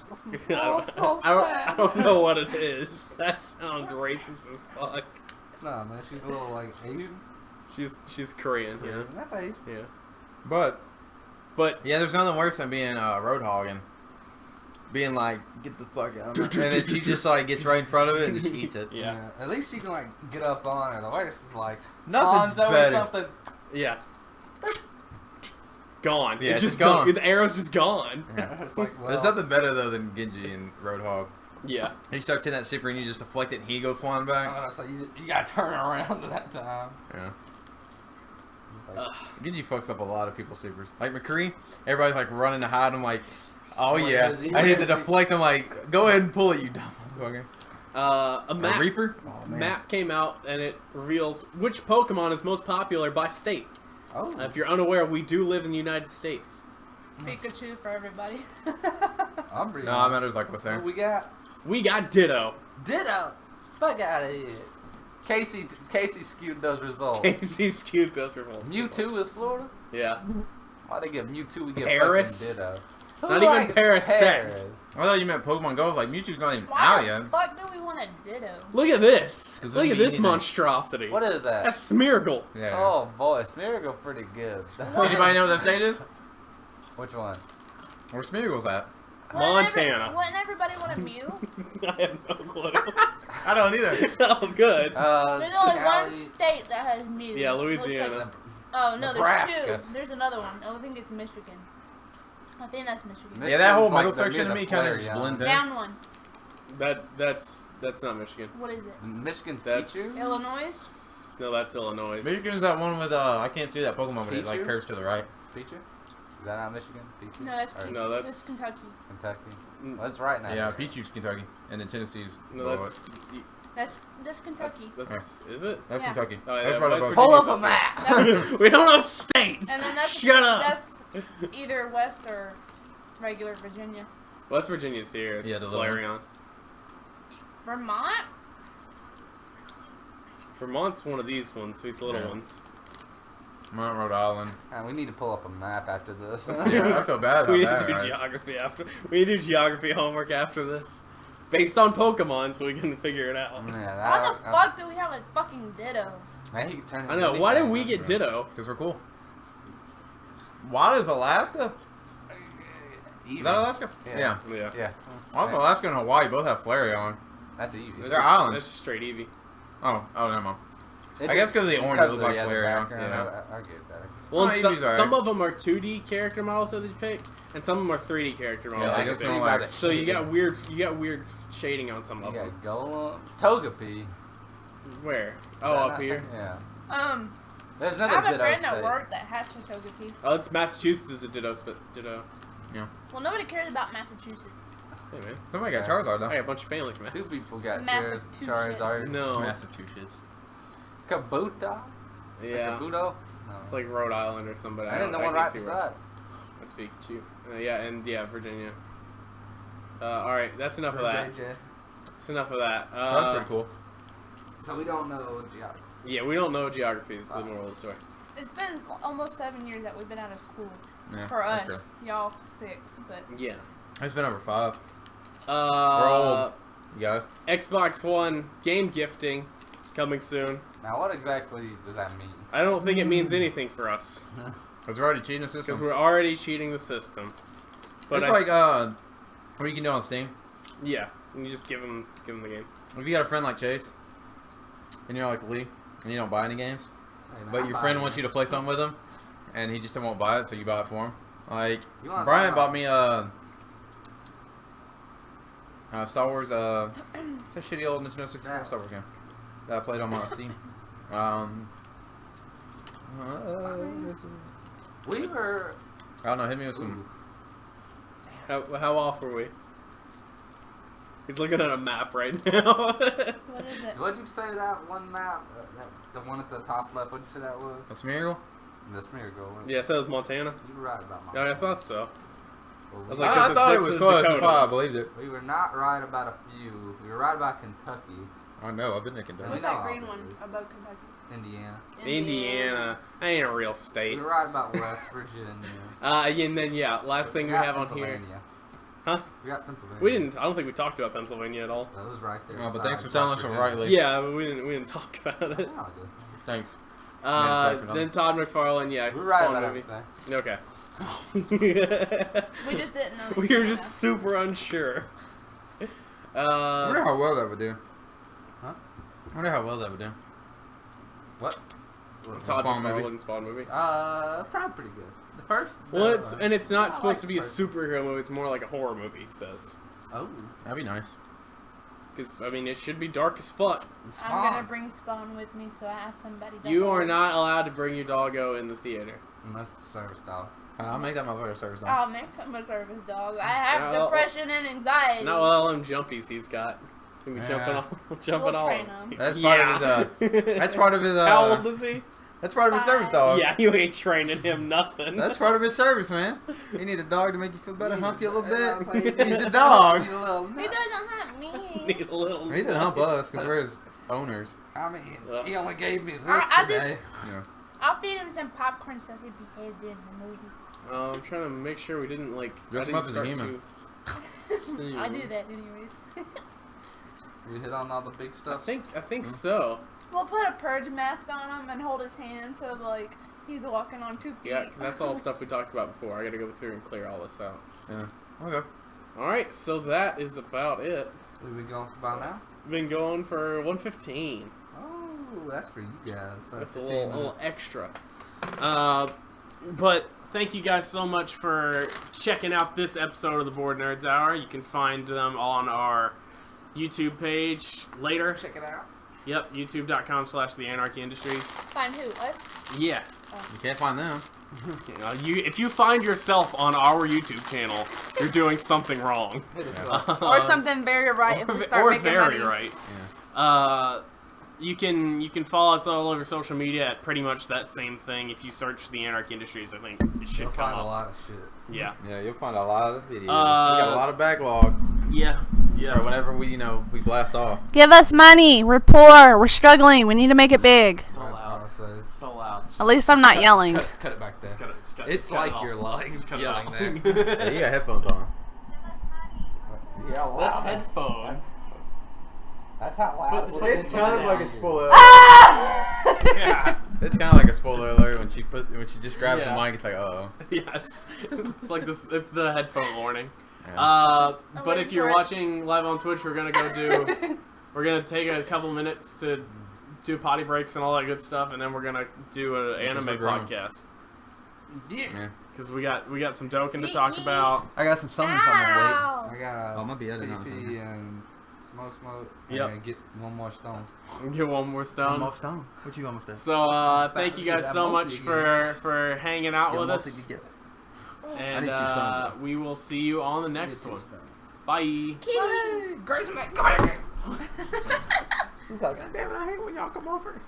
Oh, so I don't know what it is. That sounds racist as fuck. Nah, man, she's a little like Asian. She's Korean, yeah. That's Asian. Yeah. But yeah, there's nothing worse than being Roadhog and being like, get the fuck out of it. And then she just like gets right in front of it and just eats it. Yeah. At least she can like get up on her. The worst is like Nothing's Hanzo better. or something. Yeah. Gone. Yeah, it's just just gone. The arrow's just gone. Yeah, it's like, well, There's nothing better though than Genji and Roadhog. Yeah. He starts in that super and you just deflect it and he goes flying back. I'm gonna say you gotta turn around at that time. Yeah. It's like, Genji fucks up a lot of people's supers. Like McCree, everybody's like running to hide. I'm like, oh What yeah. is he- I hit what the is he- deflect. I'm like, go ahead and pull it, you dumb motherfucker. A map. Reaper? oh, man. Map came out and it reveals which Pokemon is most popular by state. Oh. If you're unaware, we do live in the United States. Pikachu for everybody. Umbreon. No, it matters like what's What there. we got? We got Ditto. Ditto. Fuck out of here. Casey skewed those results. Casey skewed those results. Mewtwo is Florida? Yeah. Why they give Mewtwo? We give Paris? fucking Ditto. Not Who even likes Paris Paris? set. I thought you meant Pokemon Go. I was like, Mewtwo's not even Why out the yet. fuck do we want a Ditto? Look at this. 'Cause Look we at be this eating- monstrosity. What is that? That's Smeargle. Yeah. Oh boy, Smeargle pretty good. Anybody know what that state is? Which one? Where Smeargle's at? Montana. Wouldn't everybody want a Mew? I have no clue. I don't either. Oh, good. There's only Cali- one state that has Mew. Yeah, Looks Louisiana. like oh no, Nebraska. there's two. There's another one. I don't think it's Michigan. I think that's Michigan. Yeah, that whole Michigan's like middle the- section near to me the kind of just Flareon. blends in. Down one. That's not Michigan. What is it? Michigan's That's- Pichu? Illinois? No, that's Illinois. Michigan's that one with I can't see that Pokemon, but it like Pichu? curves to the right. Pichu? Is that not Michigan? Pichu? No, that's Or No, That's that's Kentucky. Kentucky. Mm. Well, that's right now. Yeah, Pichu's Kentucky, and then Tennessee's. no, below that's it. That's Kentucky. that's is it? That's Yeah. Kentucky. Oh, yeah, That's right West above. Pull Virginia. up a map! We don't have states. And then that's Shut up. That's either West or regular Virginia. West Virginia's here. It's Yeah, the little one. Flareon. Vermont? Vermont's one of these ones. These little Yeah. ones. Mount Rhode Island. Man, we need to pull up a map after this. Yeah, I feel bad about We need to that. do Right? geography after. We need to do geography homework after this, based on Pokemon, so we can figure it out. Yeah, Why the fuck do we have a fucking Ditto? Man, he can turn I into know. Why did anything. we get Ditto? Because we're cool. What is Alaska? Is that Alaska? Yeah. Yeah. Yeah. Well, Alaska and Hawaii both have Flareon. That's easy. They're islands. That's just straight Eevee. Oh, never mind. It I guess 'cause of the just- orange, it because looks of like the other Flareon, background, yeah. I get that. Well, Oh, and some, Eevee's alright. some of them are 2D character models that they picked, and some of them are 3D character models. Yeah, that I they guess picked. some by like- the So you got shading. weird shading on some You of them. got Golem, Togepi. Where? Oh, That- up here. Yeah. I There's another have a Ditto friend at state. work that has a Togepi. Oh, it's Massachusetts is a Ditto. Well, nobody cares about Massachusetts. Hey man, Somebody got Yeah. Charizard I though. got a bunch of family from Two Massachusetts. people got Massachusetts. Charizard. No. Massachusetts. Kabuto? Yeah. Kabuto? No. It's like Rhode Island or somebody. and then the one can't right see where beside. it's- That's Pikachu. Yeah, and yeah, Virginia. All right, that's enough of that. JJ. That's enough of that. That's pretty cool. So we don't know geography. Yeah, we don't know geography. Is the moral of the story. It's been almost 7 years that we've been out of school. Yeah, For us. sure. Y'all 6, but... Yeah. It's been over 5. Uh, You guys? Xbox One game gifting coming soon. Now, what exactly does that mean? I don't think it means anything for us Because we're already cheating the because system. we're already cheating the system. But It's I- like what you can do on Steam. yeah, you just give them the game. If you got a friend like Chase, and you're like Lee, and you don't buy any games, Hey, man, but I'm your friend buying wants it. you to play something with him, and he just won't buy it, so you buy it for him. Like You want Brian some, bought me Star Wars. It's a shitty old Nintendo 64 Yeah. Star Wars game that I played on my Steam. We were. I don't know. Hit me with some. How off were we? He's looking at a map right now. What is it? What'd you say that one map? The one at the top left. What'd you say that was? That's Miracle? The Smear Goal. Yeah, so it was Montana. You were right about Oh, Montana. I thought so. Well, I was we- like, I thought it it's was the close. That's why I Dakotas. believed it. we were not right about a few. We were right about Kentucky, I know. I've been to Kentucky. What's know that green all one these. above Kentucky? Indiana. Indiana. That ain't a real We state. were right about West Virginia. And then, yeah, last thing we got have on here. Pennsylvania. Huh? We got Pennsylvania. We didn't, I don't think we talked about Pennsylvania at all. That was right there. Oh, but beside thanks for telling West us from Virginia. rightly. Yeah, but we didn't talk about it. Yeah, I did. Thanks. Then Todd McFarlane, yeah, We were right Spawn about movie. everything. Okay. We just didn't know. We were Indiana. just super unsure. I wonder how well that would do. Huh? I wonder how well that would do. What? Todd Spawn movie. McFarlane Spawn movie. Probably pretty good. The first. Well, it's not I supposed like to be a the first. superhero movie. It's more like a horror movie. It says, Oh. That'd be nice. because I mean, it should be dark as fuck. It's I'm Spawn. gonna bring Spawn with me, so I asked somebody. to You hold are it. not allowed to bring your doggo in the theater. Unless it's service dog. I'll make that my voter service dog. I'll make him a service dog. I have No. depression and anxiety. Not with all them jumpies he's got. He'll be jumping Yeah. jumping We'll all. train over. him. That's part of his, that's part of his, How old is he? That's part of his service 5. dog. Yeah, you ain't training him nothing. That's part of his service, man. You need a dog to make you feel better, hump you a little Yeah, I was like, bit. He's a dog. He's a little He nut. doesn't hunt me. Need a little. He didn't hump us because we're his owners. I mean, Ugh. he only gave me this I today. Yeah. I'll feed him some popcorn so he behaves during the movie. I'm trying to make sure we didn't like. Dress I him didn't up as a start human. soon. I do that anyways. We hit on all the big I stuff. think so. We'll put a purge mask on him and hold his hand so like he's walking on 2 feet. Yeah, because that's all stuff we talked about before. I got to go through and clear all this out. Yeah. Okay. All right, so that is about it. We've been going for about now. Been going for 1:15. Oh, that's for you guys. That's a 15 little minutes. extra. But thank you guys so much for checking out this episode of the Board Nerds Hour. You can find them on our YouTube page later. Check it out. Yep, youtube.com/The Anarchy Industries. Find who? Us? Yeah. You can't find them. If you find yourself on our YouTube channel, you're doing something wrong. Hit us Yeah. up. Or something very right if we start or making very money. right. Yeah. You can follow us all over social media at pretty much that same thing. If you search the Anarchy Industries, I think it should You'll come find up. a lot of shit. Yeah. Yeah, you'll find a lot of videos. we got a lot of backlog. Yeah. Or whenever we blast off. Give us money. We're poor. We're struggling. We need to make it big. So Right, loud. honestly. So loud. At least I'm not yelling. Cut it back there. Just cut it, It's cut it like off. you're like Just cut it yelling off. there. Yeah, you got headphones on. Yeah, That's headphones. That's how loud Put- it's kind of like a spoiler. Yeah. It's kind of like a spoiler alert when she just grabs Yeah. the mic. It's like, uh-oh. Yeah, it's like this. It's the headphone warning. Yeah. But waiting if you're for it. watching live on Twitch, we're gonna go do. We're gonna take a couple minutes to do potty breaks and all that good stuff, and then we're gonna do an anime we're grown. podcast Yeah. because we got some Dokken to Yeet, talk yeet. about. I got some something on the way. Ow. I got Oh, my bad, I didn't know. PP and smoke, Yep. and get one more stone. Get one more stone. Almost done. What you almost done? So thank you guys That so much multi for hanging out with us, Get and need two stones. we will see you on the next one. Bye. Hey, Grayson, come here. He's like, God damn it, I hate when y'all come over.